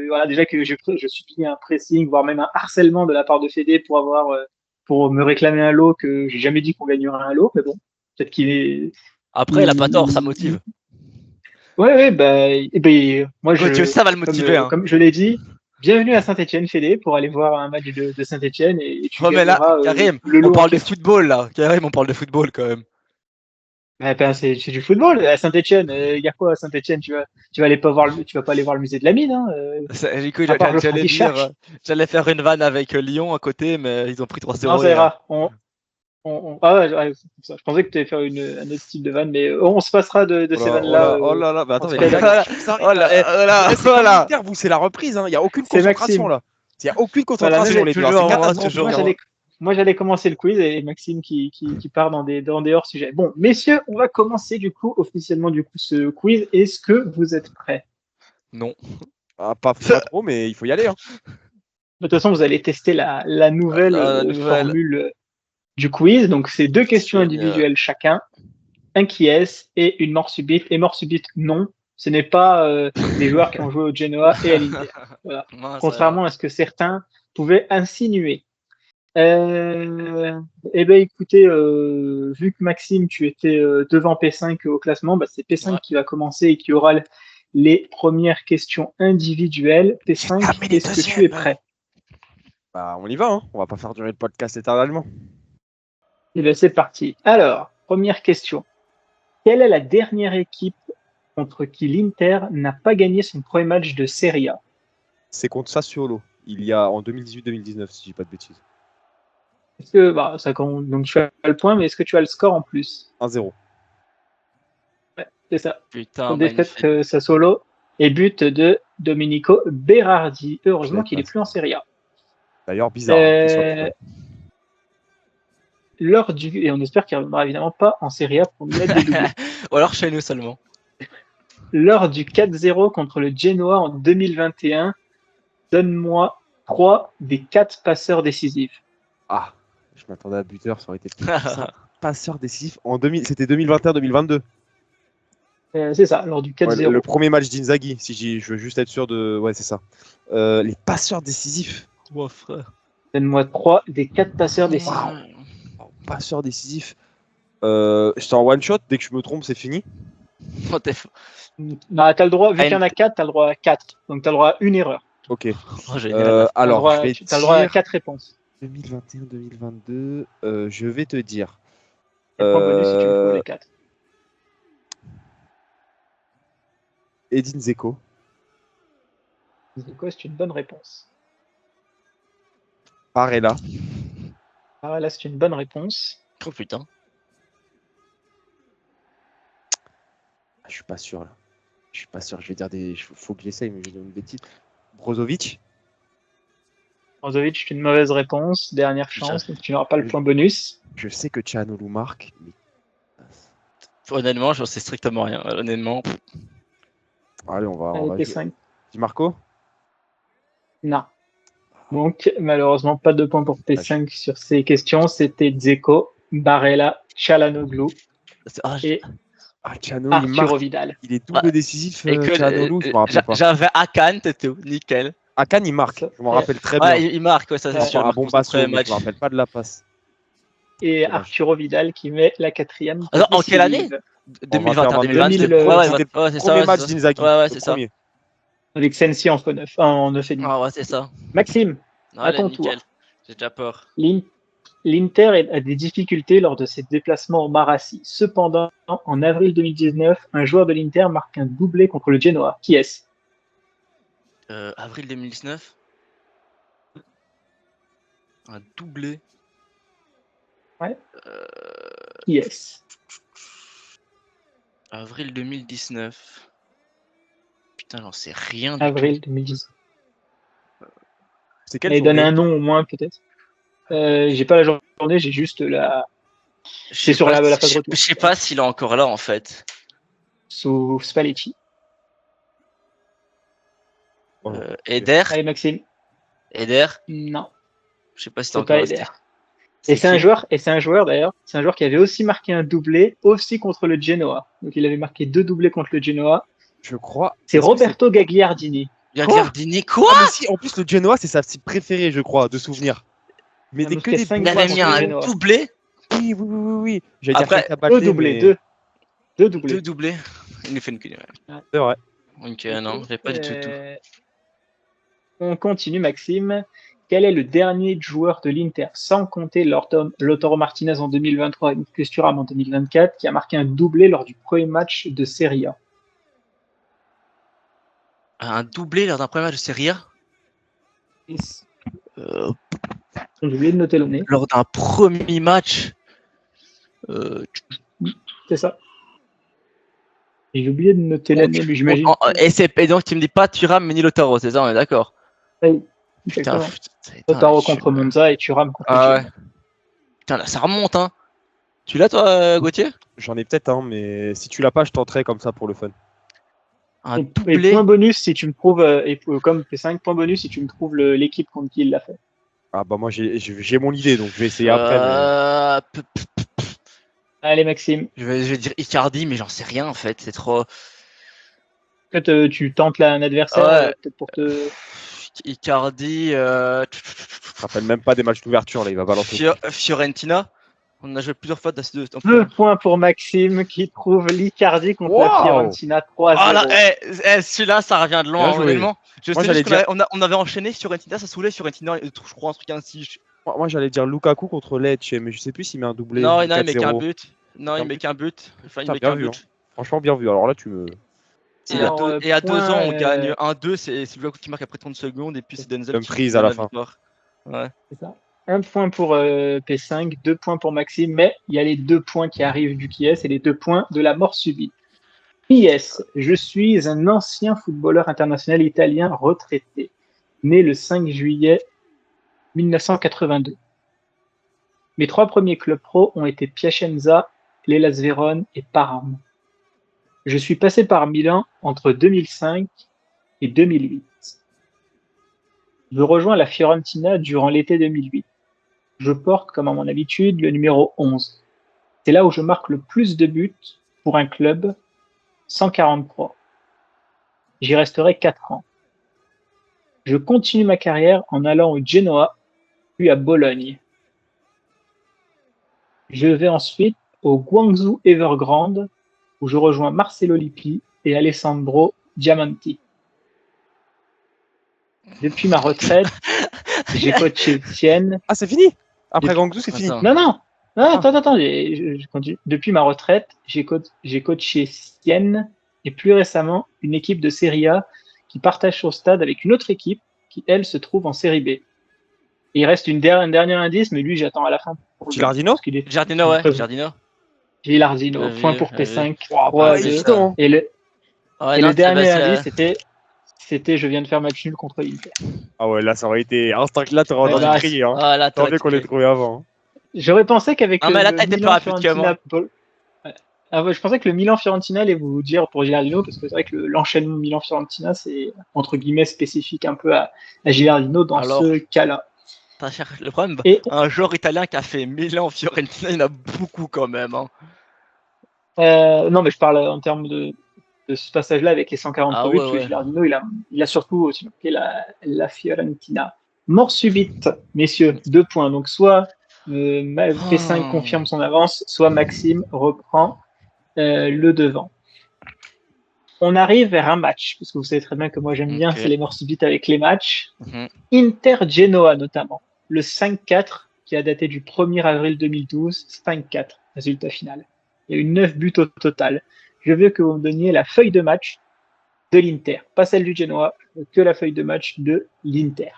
Speaker 2: voilà, déjà que je subis un pressing, voire même un harcèlement de la part de Fede pour me réclamer un lot que j'ai jamais dit qu'on gagnerait un lot, mais bon, peut-être qu'il est.
Speaker 5: Après, il a pas tort, ça motive.
Speaker 2: Ouais, moi
Speaker 5: Ça va le motiver.
Speaker 2: comme je l'ai dit, bienvenue à Saint-Etienne, Fede, pour aller voir un match de Saint-Etienne et tu
Speaker 5: mais là,
Speaker 2: gagneras
Speaker 5: Karim,
Speaker 2: le lot
Speaker 5: on
Speaker 2: en
Speaker 5: parle de
Speaker 2: question.
Speaker 5: football là. Karim, on parle de football quand même.
Speaker 2: C'est du football à Saint-Etienne. Il y a quoi à Saint-Etienne? Tu vas aller pas voir tu vas pas aller voir le musée de la mine, hein.
Speaker 5: Du coup,
Speaker 2: À part le Francky Shark.
Speaker 5: j'allais faire une vanne avec Lyon à côté, mais ils ont pris 3-0.
Speaker 2: Non, ça ira. Je pensais que tu allais faire un autre style de vanne, mais on se passera de ces vannes-là.
Speaker 4: Oh là là, mais attends,
Speaker 5: Voilà.
Speaker 4: vous, c'est la reprise, hein. Il n'y a aucune
Speaker 2: C'est
Speaker 4: concentration
Speaker 2: Maxime.
Speaker 4: là. Il n'y a aucune concentration,
Speaker 2: Voilà,
Speaker 4: les deux.
Speaker 5: toujours
Speaker 4: C'est
Speaker 5: moi,
Speaker 4: catastrophique.
Speaker 5: toujours.
Speaker 2: Moi, j'allais commencer le quiz et Maxime qui part dans des hors-sujets. Bon, messieurs, on va commencer officiellement ce quiz. Est-ce que vous êtes prêts?
Speaker 5: Non.
Speaker 4: Pas trop, mais il faut y aller. Hein.
Speaker 2: De toute façon, vous allez tester la nouvelle formule du quiz. Donc, c'est 2 questions individuelles chacun, un qui est et une mort subite. Et mort subite, non. Ce n'est pas des joueurs qui ont joué au Genoa et à l'Inter. Voilà. Contrairement à ce que certains pouvaient insinuer. Écoutez, vu que Maxime, tu étais devant P5 au classement, c'est P5 qui va commencer et qui aura les premières questions individuelles. P5, est-ce que tu es prêt?
Speaker 4: On y va, hein. On va pas faire durer le podcast éternellement.
Speaker 2: Eh bien, c'est parti. Alors, première question. Quelle est la dernière équipe contre qui l'Inter n'a pas gagné son premier match de Serie A?
Speaker 4: C'est contre Sassuolo. Il y a en 2018-2019, si je dis pas de bêtises.
Speaker 2: Est-ce que ça compte, donc tu as le point, mais est-ce que tu as le score en plus?
Speaker 4: 1-0.
Speaker 2: Ouais, c'est ça.
Speaker 5: Putain,
Speaker 2: défaite Sassuolo et but de Domenico Berardi. Heureusement qu'il n'est plus en Serie A.
Speaker 4: D'ailleurs, bizarre.
Speaker 2: Et on espère qu'il ne reviendra évidemment pas en Serie A pour nous mettre des doublés.
Speaker 5: Ou alors chez nous seulement.
Speaker 2: Lors du 4-0 contre le Genoa en 2021, donne-moi 3 des 4 passeurs décisifs.
Speaker 4: Ah, je m'attendais à buteur, ça aurait été plus ça. Passeur décisif c'était 2021-2022.
Speaker 2: C'est ça, lors du 4-0.
Speaker 4: Le premier match d'Inzaghi, je veux juste être sûr de. Ouais, c'est ça. Les passeurs décisifs.
Speaker 5: Oh, frère.
Speaker 2: Donne-moi 3 des 4 passeurs décisifs.
Speaker 4: Wow. Passeur décisif. C'est en one shot, dès que je me trompe, c'est fini.
Speaker 2: T'as le droit, vu qu'il y en a 4, t'as le droit à 4. Donc t'as le droit à une erreur.
Speaker 4: Ok.
Speaker 2: Alors, t'as le droit à 4 réponses.
Speaker 4: 2021-2022, je vais te dire.
Speaker 2: Et point bonus si tu veux les 4.
Speaker 4: Edin Dzeko.
Speaker 2: Dzeko, c'est une bonne réponse.
Speaker 4: Barella.
Speaker 2: Là, c'est une bonne réponse.
Speaker 5: Oh putain.
Speaker 4: Je suis pas sûr là. Je suis pas sûr, je vais dire des. Faut que j'essaye, mais je vais dire une bêtise. Brozovic.
Speaker 2: Brozovic, c'est une mauvaise réponse. Dernière chance, donc tu n'auras pas le point bonus.
Speaker 4: Je sais que Tchahanoglu marque, mais.
Speaker 5: Honnêtement, j'en sais strictement rien. Honnêtement.
Speaker 4: Allez, on va.
Speaker 2: Allez, P5.
Speaker 4: Di Marco.
Speaker 2: Non. Donc, malheureusement, pas de point pour P5 sur ces questions. C'était Dzeko, Barella, Çalhanoğlu et
Speaker 4: Tchano, il marque.
Speaker 2: Arturo Vidal.
Speaker 4: Il est double décisif.
Speaker 5: Et que
Speaker 4: Tchahanoglu, je me rappelle pas.
Speaker 5: j'avais Akan, t'étais où? Nickel.
Speaker 4: Akan, il marque. Je m'en rappelle très bien.
Speaker 5: Ouais, il marque, ouais, ça c'est
Speaker 2: Ouais.
Speaker 5: sûr.
Speaker 4: Un bon passo, mais
Speaker 5: match.
Speaker 4: je me rappelle pas de la passe.
Speaker 2: Et Arturo Vidal qui met la 4e.
Speaker 5: Attends, en quelle année?
Speaker 2: décisive.
Speaker 5: 2021, 2022.
Speaker 2: 2000,
Speaker 5: Ouais,
Speaker 4: c'était
Speaker 5: ouais, c'est ça.
Speaker 4: Premier
Speaker 5: ouais,
Speaker 4: match
Speaker 5: c'est ça.
Speaker 4: d'Inzaghi.
Speaker 5: Ouais,
Speaker 4: le
Speaker 5: c'est ça.
Speaker 4: premier.
Speaker 2: Avec Sensi en 9 et demi.
Speaker 5: Ah ouais, c'est ça.
Speaker 2: Maxime,
Speaker 5: Allez,
Speaker 2: ton
Speaker 5: nickel.
Speaker 2: tour.
Speaker 5: J'ai déjà peur.
Speaker 2: L'Inter a des difficultés lors de ses déplacements au Marassi. Cependant, en avril 2019, un joueur de l'Inter marque un doublé contre le Genoa. Qui est-ce?
Speaker 5: Avril 2019. Un doublé.
Speaker 2: Qui est-ce?
Speaker 5: Avril 2019. Putain, j'en sais rien. du
Speaker 2: Avril 2019.
Speaker 4: C'est quel
Speaker 2: Et donne
Speaker 4: journée
Speaker 2: un nom au moins peut-être. J'ai pas la journée, j'ai juste la
Speaker 5: tout.
Speaker 2: C'est sur la phase
Speaker 5: Je
Speaker 2: retour.
Speaker 5: sais pas s'il est encore là en fait.
Speaker 2: sous Spalletti.
Speaker 5: Eder.
Speaker 2: Allez Maxime.
Speaker 5: Eder.
Speaker 2: Non,
Speaker 5: Je sais pas si t'es
Speaker 2: c'est
Speaker 5: encore
Speaker 2: pas
Speaker 5: resté.
Speaker 2: Eder. Et c'est un
Speaker 5: qui
Speaker 2: joueur d'ailleurs, c'est un joueur qui avait aussi marqué un doublé aussi contre le Genoa. Donc il avait marqué 2 doublés contre le Genoa.
Speaker 4: Je crois.
Speaker 2: C'est
Speaker 4: Est-ce que
Speaker 2: Roberto Gagliardini.
Speaker 5: Gagliardini, quoi?
Speaker 4: Ah, mais si, en plus, le Genoa, c'est sa cible préférée, je crois, de souvenirs. Mais
Speaker 2: Ah,
Speaker 4: des
Speaker 2: donc
Speaker 4: que
Speaker 2: il y a
Speaker 4: des
Speaker 2: cinq
Speaker 5: Il
Speaker 2: Ouais,
Speaker 5: avait
Speaker 2: contre
Speaker 5: mis
Speaker 2: le
Speaker 5: un
Speaker 2: Genoa.
Speaker 5: doublé.
Speaker 4: Oui. J'allais dire
Speaker 5: Après,
Speaker 4: Cacabalté,
Speaker 2: 2 doublés,
Speaker 4: mais
Speaker 2: 2 doublés.
Speaker 5: Deux doublés. Il nous fait une cul.
Speaker 4: c'est vrai.
Speaker 5: Donc non, j'ai pas du tout.
Speaker 2: On continue Maxime. Quel est le dernier joueur de l'Inter, sans compter Lautaro Martinez en 2023 et Marcus Thuram en 2024, qui a marqué un doublé lors du premier match de Serie A?
Speaker 5: Un doublé lors d'un premier match de Serie A.
Speaker 2: J'ai oublié de noter l'année.
Speaker 5: Lors d'un premier match.
Speaker 2: C'est ça. J'ai oublié de noter l'année, mais j'imagine.
Speaker 5: Et donc tu me dis pas Thuram mais ni Lautaro, c'est ça, on est d'accord.
Speaker 2: Oui,
Speaker 5: Putain,
Speaker 2: exactement. Lautaro contre Monza et Thuram contre
Speaker 5: Ah
Speaker 2: Genoa.
Speaker 5: ouais. Putain, là ça remonte, hein. Tu l'as toi, Gauthier?
Speaker 4: J'en ai peut-être un, mais si tu l'as pas, je tenterai comme ça pour le fun.
Speaker 5: Un
Speaker 2: Et
Speaker 5: doublé.
Speaker 2: point bonus si tu me trouves, comme P5, point bonus si tu me trouves l'équipe contre qui il l'a fait.
Speaker 4: Ah bah moi, j'ai mon idée, donc je vais essayer après.
Speaker 2: Allez Maxime,
Speaker 5: Je vais dire Icardi, mais j'en sais rien en fait, c'est trop.
Speaker 2: peut-être tu tentes là un adversaire,
Speaker 5: Ouais.
Speaker 2: peut-être pour te.
Speaker 5: Icardi,
Speaker 4: Je me rappelle même pas des matchs d'ouverture, là, il va balancer.
Speaker 5: Fiorentina. On a joué plusieurs fois dans ces deux.
Speaker 2: 2 points pour Maxime qui trouve l'Icardi contre la
Speaker 4: Wow.
Speaker 2: Fiorentina 3-0.
Speaker 5: Ah là, celui-là, ça revient de loin,
Speaker 4: Bien joué.
Speaker 5: honnêtement. Je
Speaker 4: Moi,
Speaker 5: sais
Speaker 4: j'allais
Speaker 5: juste on avait enchaîné Fiorentina, ça saoulait Fiorentina, je crois, un truc ainsi.
Speaker 4: Moi, j'allais dire Lukaku contre Lecce, mais je sais plus s'il met un doublé.
Speaker 5: Non,
Speaker 4: du
Speaker 5: il met qu'un
Speaker 4: 4-0.
Speaker 5: but. Non, il met qu'un but. Enfin, il
Speaker 4: Putain,
Speaker 5: met
Speaker 4: bien
Speaker 5: qu'un
Speaker 4: vu,
Speaker 5: but.
Speaker 4: Franchement, bien vu. Alors là, tu me.
Speaker 5: Et à 2
Speaker 2: point,
Speaker 5: ans, on gagne 1-2, c'est Lukaku qui marque après 30 secondes, et puis c'est Denzel qui
Speaker 4: Dumfries
Speaker 5: met
Speaker 4: à la fin.
Speaker 5: victoire. Ouais.
Speaker 2: C'est ça. 1 point pour P5, 2 points pour Maxime, mais il y a les 2 points qui arrivent du qui est et les 2 points de la mort subite. Qui est-ce? Je suis un ancien footballeur international italien retraité, né le 5 juillet 1982. Mes 3 premiers clubs pro ont été Piacenza, l'Hellas Vérone et Parme. Je suis passé par Milan entre 2005 et 2008. Je rejoins la Fiorentina durant l'été 2008. Je porte, comme à mon habitude, le numéro 11. C'est là où je marque le plus de buts pour un club, 143. J'y resterai 4 ans. Je continue ma carrière en allant au Genoa, puis à Bologne. Je vais ensuite au Guangzhou Evergrande, où je rejoins Marcelo Lippi et Alessandro Diamanti. Depuis ma retraite, j'ai coaché Sienne.
Speaker 4: Ah, c'est fini. Après
Speaker 2: Depuis-
Speaker 4: Guangzhou, c'est fini.
Speaker 5: Attends.
Speaker 2: Non, attends, je continue. Depuis ma retraite, j'ai coaché Sienne et plus récemment une équipe de Serie A qui partage son stade avec une autre équipe qui, elle, se trouve en Série B. Et il reste un dernier indice, mais lui, j'attends à la fin. pour le-
Speaker 4: Gilardino
Speaker 2: parce qu'il est-
Speaker 5: Giardino, ouais,
Speaker 2: Très bon.
Speaker 5: Giardino.
Speaker 2: Gilardino,
Speaker 5: J'ai
Speaker 2: point
Speaker 5: vu,
Speaker 2: pour
Speaker 5: j'ai
Speaker 2: P5.
Speaker 5: vu.
Speaker 2: 3 à
Speaker 5: Ouais,
Speaker 2: 2.
Speaker 5: évident.
Speaker 2: Et
Speaker 5: Ouais,
Speaker 2: Et
Speaker 5: non,
Speaker 2: le dernier
Speaker 5: c'est-
Speaker 2: indice, c'était je viens de faire match nul contre l'Inter.
Speaker 4: Ah ouais, là, ça aurait été instinct. Là, t'aurais
Speaker 2: Ouais,
Speaker 4: envie
Speaker 2: bah,
Speaker 4: de crier. Hein.
Speaker 5: Ah, là,
Speaker 4: Tant
Speaker 5: t'aurais
Speaker 4: mieux qu'on l'ait
Speaker 5: été-
Speaker 4: trouvé avant. Hein.
Speaker 2: J'aurais pensé qu'avec
Speaker 5: Ah, mais là,
Speaker 2: le
Speaker 5: t'as été plus rapide que moi.
Speaker 2: Milan-Fiorentina, ouais. Ah ouais, je pensais que le Milan-Fiorentina allait vous dire pour Gilardino, parce que c'est vrai que l'enchaînement Milan-Fiorentina, c'est entre guillemets spécifique un peu à Gilardino dans
Speaker 5: Alors,
Speaker 2: ce cas-là.
Speaker 5: le problème,
Speaker 2: Et
Speaker 5: un joueur italien qui a fait Milan, Fiorentina, il y en a beaucoup quand même. Hein.
Speaker 2: non, mais je parle en termes de ce passage-là avec les 143
Speaker 5: Ah
Speaker 2: buts,
Speaker 5: ouais,
Speaker 2: parce que
Speaker 5: ouais.
Speaker 2: Gilardino, il a surtout aussi marqué la Fiorentina. Mort subite, messieurs, 2 points. Donc soit P5
Speaker 5: Ah.
Speaker 2: confirme son avance, soit Maxime reprend le devant. On arrive vers un match, parce que vous savez très bien que moi j'aime bien,
Speaker 5: Ok.
Speaker 2: c'est les morts subites avec les matchs.
Speaker 5: Mhm.
Speaker 2: Inter-Genoa notamment, le 5-4 qui a daté du 1er avril 2012, 5-4, résultat final. Il y a eu 9 buts au total. Je veux que vous me donniez la feuille de match de l'Inter, pas celle du Genoa, que la feuille de match de l'Inter.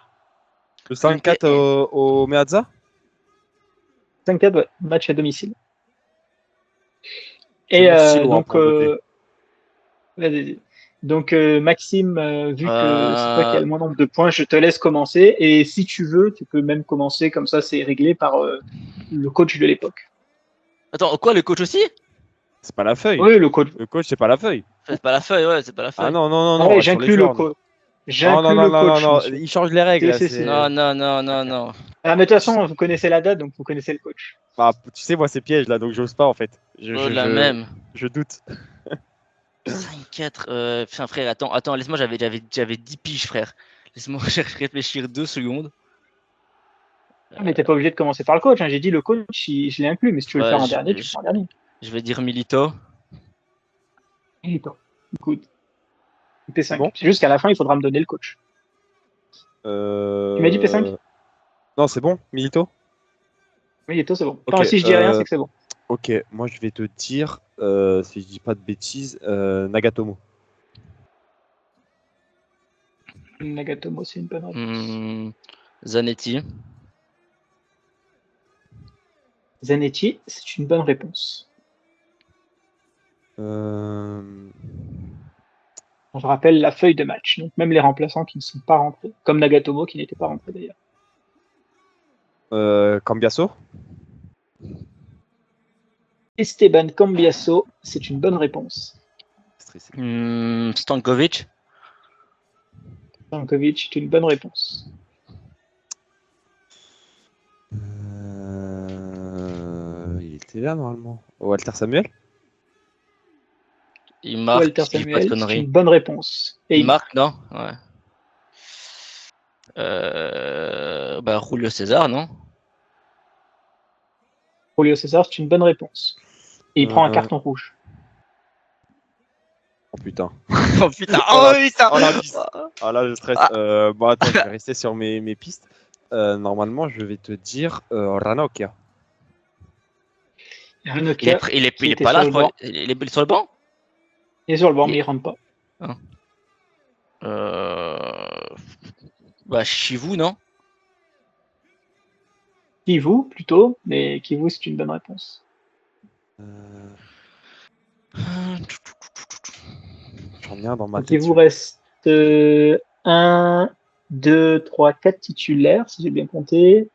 Speaker 4: Le 5-4 au Meazza
Speaker 2: 5-4, ouais, match à domicile.
Speaker 4: C'est
Speaker 2: Et
Speaker 4: mon stylo, hein, pour noter.
Speaker 2: vas-y. Donc Maxime, vu que c'est toi qui as
Speaker 5: Euh,
Speaker 2: le moins nombre de points, je te laisse commencer. Et si tu veux, tu peux même commencer comme ça, c'est réglé par le coach de l'époque.
Speaker 5: Attends, quoi, le coach aussi?
Speaker 4: C'est pas la feuille.
Speaker 2: Oui, le coach.
Speaker 4: Le coach, c'est pas la feuille.
Speaker 5: C'est pas la feuille, ouais, c'est pas la
Speaker 4: Ah
Speaker 5: feuille.
Speaker 4: non, non, non,
Speaker 2: Ah
Speaker 4: non,
Speaker 2: ouais,
Speaker 4: reste sur les
Speaker 2: j'inclus le
Speaker 4: joueurs.
Speaker 2: coach.
Speaker 4: Non,
Speaker 2: J'inclus
Speaker 4: non,
Speaker 2: le
Speaker 4: non, non, non,
Speaker 2: coach,
Speaker 4: non.
Speaker 2: monsieur.
Speaker 4: Il change les règles. Là,
Speaker 2: Si, si, si.
Speaker 5: Non, non, non, non, non.
Speaker 2: Ah, mais de toute façon, vous connaissez la date, donc vous connaissez le coach.
Speaker 4: Bah, tu sais, moi, c'est piège là, donc j'ose pas en fait.
Speaker 5: Oh, la même.
Speaker 4: Je doute.
Speaker 5: 5-4. Putain, frère, attends, laisse-moi, j'avais 10 piges, frère. Laisse-moi réfléchir 2 secondes.
Speaker 2: Ah, mais t'es pas obligé de commencer par le coach. Hein. J'ai dit le coach, je l'ai inclus, mais si tu veux le
Speaker 5: Ouais,
Speaker 2: faire en dernier, tu le fais en dernier.
Speaker 5: je vais dire Milito.
Speaker 2: Et toi, écoute, P5.
Speaker 4: Bon.
Speaker 2: C'est juste qu'à la fin, il faudra me donner le coach. Tu m'as dit P5?
Speaker 4: Non, c'est bon, Milito.
Speaker 2: Oui, et toi, c'est bon.
Speaker 4: Ok,
Speaker 2: Enfin, si je dis rien, c'est que c'est bon.
Speaker 4: Ok, moi je vais te dire, si je dis pas de bêtises, Nagatomo.
Speaker 2: Nagatomo, c'est une bonne réponse.
Speaker 5: Zanetti.
Speaker 2: Zanetti, c'est une bonne réponse.
Speaker 4: Euh,
Speaker 2: Je rappelle la feuille de match. Donc, même les remplaçants qui ne sont pas rentrés, comme Nagatomo qui n'était pas rentré d'ailleurs.
Speaker 4: Cambiasso.
Speaker 2: Esteban Cambiasso, c'est une bonne réponse.
Speaker 4: Stressé.
Speaker 5: Stankovic.
Speaker 2: Stankovic, c'est une bonne réponse.
Speaker 4: Il était là normalement. Walter Samuel.
Speaker 5: Il marque.
Speaker 2: Walter
Speaker 5: si je dis pas de
Speaker 2: Samuel, c'est
Speaker 5: conneries.
Speaker 2: une bonne réponse. Et
Speaker 5: Il marque, non? Ouais. Bah, Julio César, non?
Speaker 2: Julio César, c'est une bonne réponse. Et il prend un carton rouge.
Speaker 4: Oh putain.
Speaker 5: Oh putain, oh putain!
Speaker 4: Oh l'indice. Ah là je stresse. Bon attends, je vais rester sur mes pistes. Normalement je vais te dire Ranocchia.
Speaker 2: Ranocchia,
Speaker 5: Il est
Speaker 2: qui était
Speaker 5: pas là,
Speaker 2: sur
Speaker 5: je
Speaker 2: le
Speaker 5: crois.
Speaker 2: banc.
Speaker 5: Il est sur le banc?
Speaker 2: Il est sur le banc, mais il rentre pas.
Speaker 5: Bah, Chivou, non?
Speaker 2: Kivu, plutôt, mais Kivu, c'est une bonne réponse.
Speaker 4: J'en ai un dans ma
Speaker 2: Donc,
Speaker 4: tête.
Speaker 2: il vous reste 1, 2, 3, 4 titulaires, si j'ai bien compté.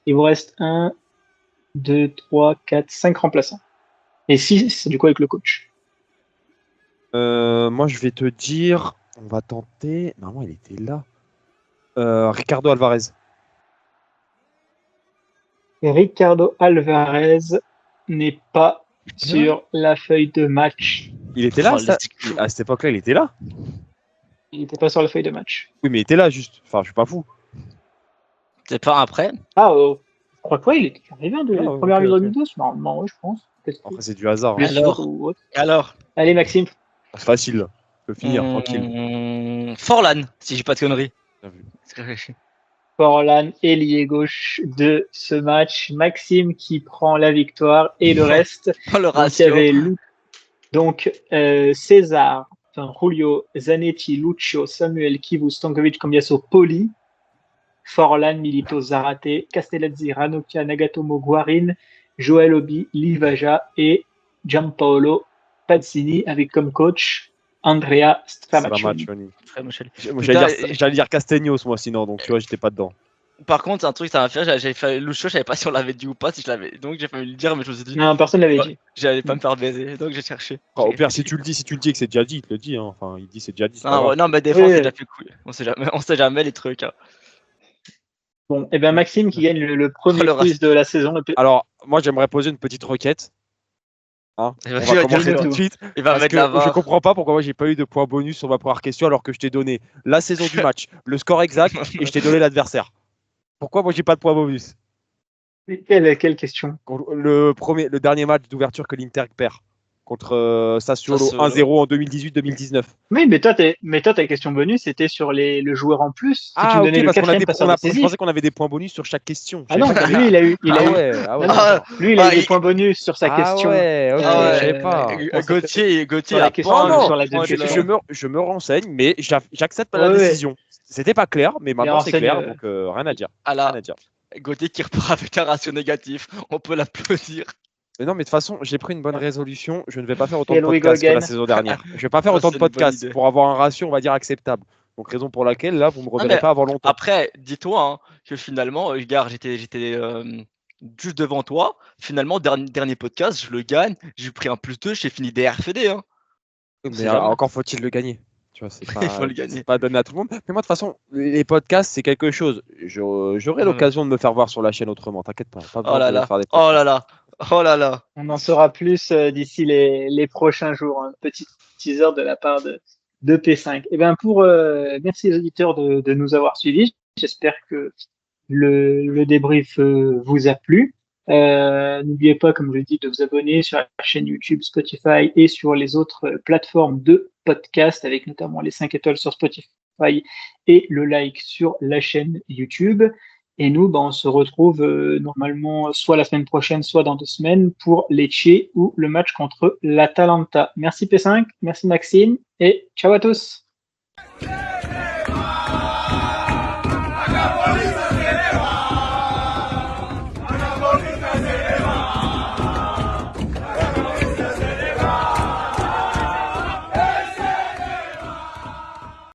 Speaker 2: Il vous reste 1, 2, 3, 4, 5 remplaçants. Et 6, c'est du coup avec le coach.
Speaker 4: Moi je vais te dire, on va tenter. Normalement il était là. Ricardo Alvarez.
Speaker 2: Et Ricardo Alvarez n'est pas sur la feuille de match.
Speaker 4: Il était là
Speaker 5: Oh,
Speaker 4: ça
Speaker 5: let's go.
Speaker 4: À cette époque-là, il était là.
Speaker 2: Il n'était pas sur la feuille de match.
Speaker 4: Oui, mais il était là juste. Enfin, je suis pas fou.
Speaker 5: C'est pas après?
Speaker 2: Ah, je crois que ouais, il était arrivé en
Speaker 4: Ah,
Speaker 2: première
Speaker 4: ok,
Speaker 2: vidéo
Speaker 4: ok.
Speaker 2: 2012, normalement, oui, je pense. Peut-être
Speaker 4: Après, c'est du hasard. Hein.
Speaker 2: blessure
Speaker 5: Alors.
Speaker 2: ou autre.
Speaker 5: Alors?
Speaker 2: Allez, Maxime.
Speaker 4: C'est facile. Là. Je peux finir tranquille.
Speaker 5: Forlan, si j'ai pas de conneries.
Speaker 4: Bien vu.
Speaker 2: Forlan, ailier gauche de ce match. Maxime qui prend la victoire et le reste.
Speaker 5: Oh, le
Speaker 2: Donc, il y
Speaker 5: ratio.
Speaker 2: avait César, enfin, Julio, Zanetti, Lucio, Samuel, Kivu, Stankovic, Cambiasso, Poli, Forlan, Milito, Zarate, Castellazzi, Ranocchia, Nagatomo, Guarin, Joel Obi, Livaja et Giampaolo Pazzini avec comme coach Andrea Stramaccioni.
Speaker 4: Stramaccioni.
Speaker 5: Très Michel.
Speaker 4: Moi,
Speaker 5: Putain,
Speaker 4: j'allais dire Castaignos, moi, sinon, donc tu vois, j'étais pas dedans.
Speaker 5: Par contre, un truc, ça m'a fait rire, j'avais fait Lucho, je savais pas si on l'avait dit ou pas, si je l'avais. Donc j'ai failli le dire, mais je me suis dit,
Speaker 2: Non, personne l'avait
Speaker 5: Ouais.
Speaker 2: dit.
Speaker 5: j'allais pas me faire baiser, donc j'ai cherché.
Speaker 4: Au pire, si tu le dis et que c'est déjà dit, il te le dit. Hein. Enfin, il dit c'est déjà dit. c'est pas
Speaker 5: Non,
Speaker 4: grave.
Speaker 5: ouais, non, mais des fois,
Speaker 2: Oui,
Speaker 5: c'est
Speaker 2: oui.
Speaker 5: déjà fait couille. On sait jamais les trucs. Hein.
Speaker 2: Bon, et ben Maxime qui gagne le premier
Speaker 5: le
Speaker 2: quiz de la saison.
Speaker 4: Alors, moi, j'aimerais poser une petite requête. Hein.
Speaker 5: Il
Speaker 4: On
Speaker 5: va
Speaker 4: va
Speaker 5: dire
Speaker 4: commencer
Speaker 2: tout.
Speaker 4: tout de suite.
Speaker 5: Il va
Speaker 4: Parce
Speaker 5: mettre
Speaker 4: que
Speaker 5: la
Speaker 4: je
Speaker 5: barre.
Speaker 4: comprends pas pourquoi moi j'ai pas eu de points bonus sur ma première question alors que je t'ai donné la saison du match, le score exact et je t'ai donné l'adversaire. Pourquoi moi j'ai pas de points bonus?
Speaker 2: Quelle question?
Speaker 4: Le dernier match d'ouverture que l'Inter perd contre Sassuolo
Speaker 5: Sassuolo.
Speaker 4: 1-0 en 2018-2019.
Speaker 2: Oui, mais toi, ta question bonus c'était sur le joueur en plus. Si tu
Speaker 4: Ah
Speaker 2: me
Speaker 4: ok,
Speaker 2: donnais le
Speaker 4: parce qu'on a
Speaker 2: quatrième
Speaker 4: des,
Speaker 2: passeur
Speaker 4: on a- je
Speaker 2: décisif.
Speaker 4: pensais qu'on avait des points bonus sur chaque question.
Speaker 2: Ah non, lui, il a eu.
Speaker 4: Ah ouais, ah ouais.
Speaker 2: Non, non,
Speaker 5: Ah,
Speaker 2: lui, il a eu des
Speaker 5: il-
Speaker 2: points bonus sur sa
Speaker 4: Ah
Speaker 2: question.
Speaker 4: ouais, ok,
Speaker 5: Ah ouais.
Speaker 4: je savais pas.
Speaker 2: on s'est
Speaker 5: Gauthier
Speaker 2: sur la
Speaker 5: a
Speaker 2: question,
Speaker 5: point,
Speaker 4: non,
Speaker 2: sur la
Speaker 5: point
Speaker 2: deuxième
Speaker 5: de la-
Speaker 2: question.
Speaker 4: Je me renseigne, mais j'accepte la
Speaker 2: Ouais, ouais.
Speaker 4: décision. C'était pas clair, mais maintenant c'est
Speaker 2: renseigne,
Speaker 4: clair, donc rien à dire.
Speaker 5: à
Speaker 4: Rien
Speaker 5: la
Speaker 4: à dire.
Speaker 5: Gauthier qui repart avec un ratio négatif. On peut l'applaudir.
Speaker 4: Mais non, mais de toute façon, j'ai pris une bonne résolution. Je ne vais pas faire autant
Speaker 2: Here
Speaker 4: de
Speaker 2: we go
Speaker 4: podcasts que la
Speaker 2: again.
Speaker 4: saison dernière. Je vais pas faire
Speaker 5: Ça,
Speaker 4: autant
Speaker 5: c'est
Speaker 4: de
Speaker 5: une bonne
Speaker 4: podcasts
Speaker 5: idée.
Speaker 4: pour avoir un ratio, on va dire, acceptable. Donc, raison pour laquelle, là, vous me reverrez
Speaker 5: mais
Speaker 4: pas avant longtemps.
Speaker 5: Après, dis-toi hein, que finalement, regarde, j'étais juste devant toi. Finalement, dernier podcast, je le gagne. J'ai pris un +2, j'ai fini des RFD. Hein.
Speaker 4: Mais
Speaker 5: c'est jamais.
Speaker 4: encore faut-il le gagner. Tu vois,
Speaker 5: Il faut le gagner.
Speaker 4: c'est pas donné à tout le monde. Mais moi, de toute façon, les podcasts, c'est quelque chose. J'aurai l'occasion de me faire voir sur la chaîne autrement. T'inquiète pas. Pas
Speaker 5: Oh
Speaker 4: besoin
Speaker 5: là
Speaker 4: de
Speaker 5: là.
Speaker 4: faire des
Speaker 5: Oh
Speaker 4: podcasts.
Speaker 5: là là. Oh là là.
Speaker 2: On en saura plus d'ici les prochains jours. Un petit teaser de la part de P5. Et ben merci les auditeurs de nous avoir suivis. J'espère que le débrief vous a plu. N'oubliez pas, comme je l'ai dit, de vous abonner sur la chaîne YouTube, Spotify et sur les autres plateformes de podcast, avec notamment les 5 étoiles sur Spotify et le like sur la chaîne YouTube. Et nous, on se retrouve normalement soit la semaine prochaine, soit dans 2 semaines pour Lecce ou le match contre l'Atalanta. Merci P5, merci Maxime et ciao à tous.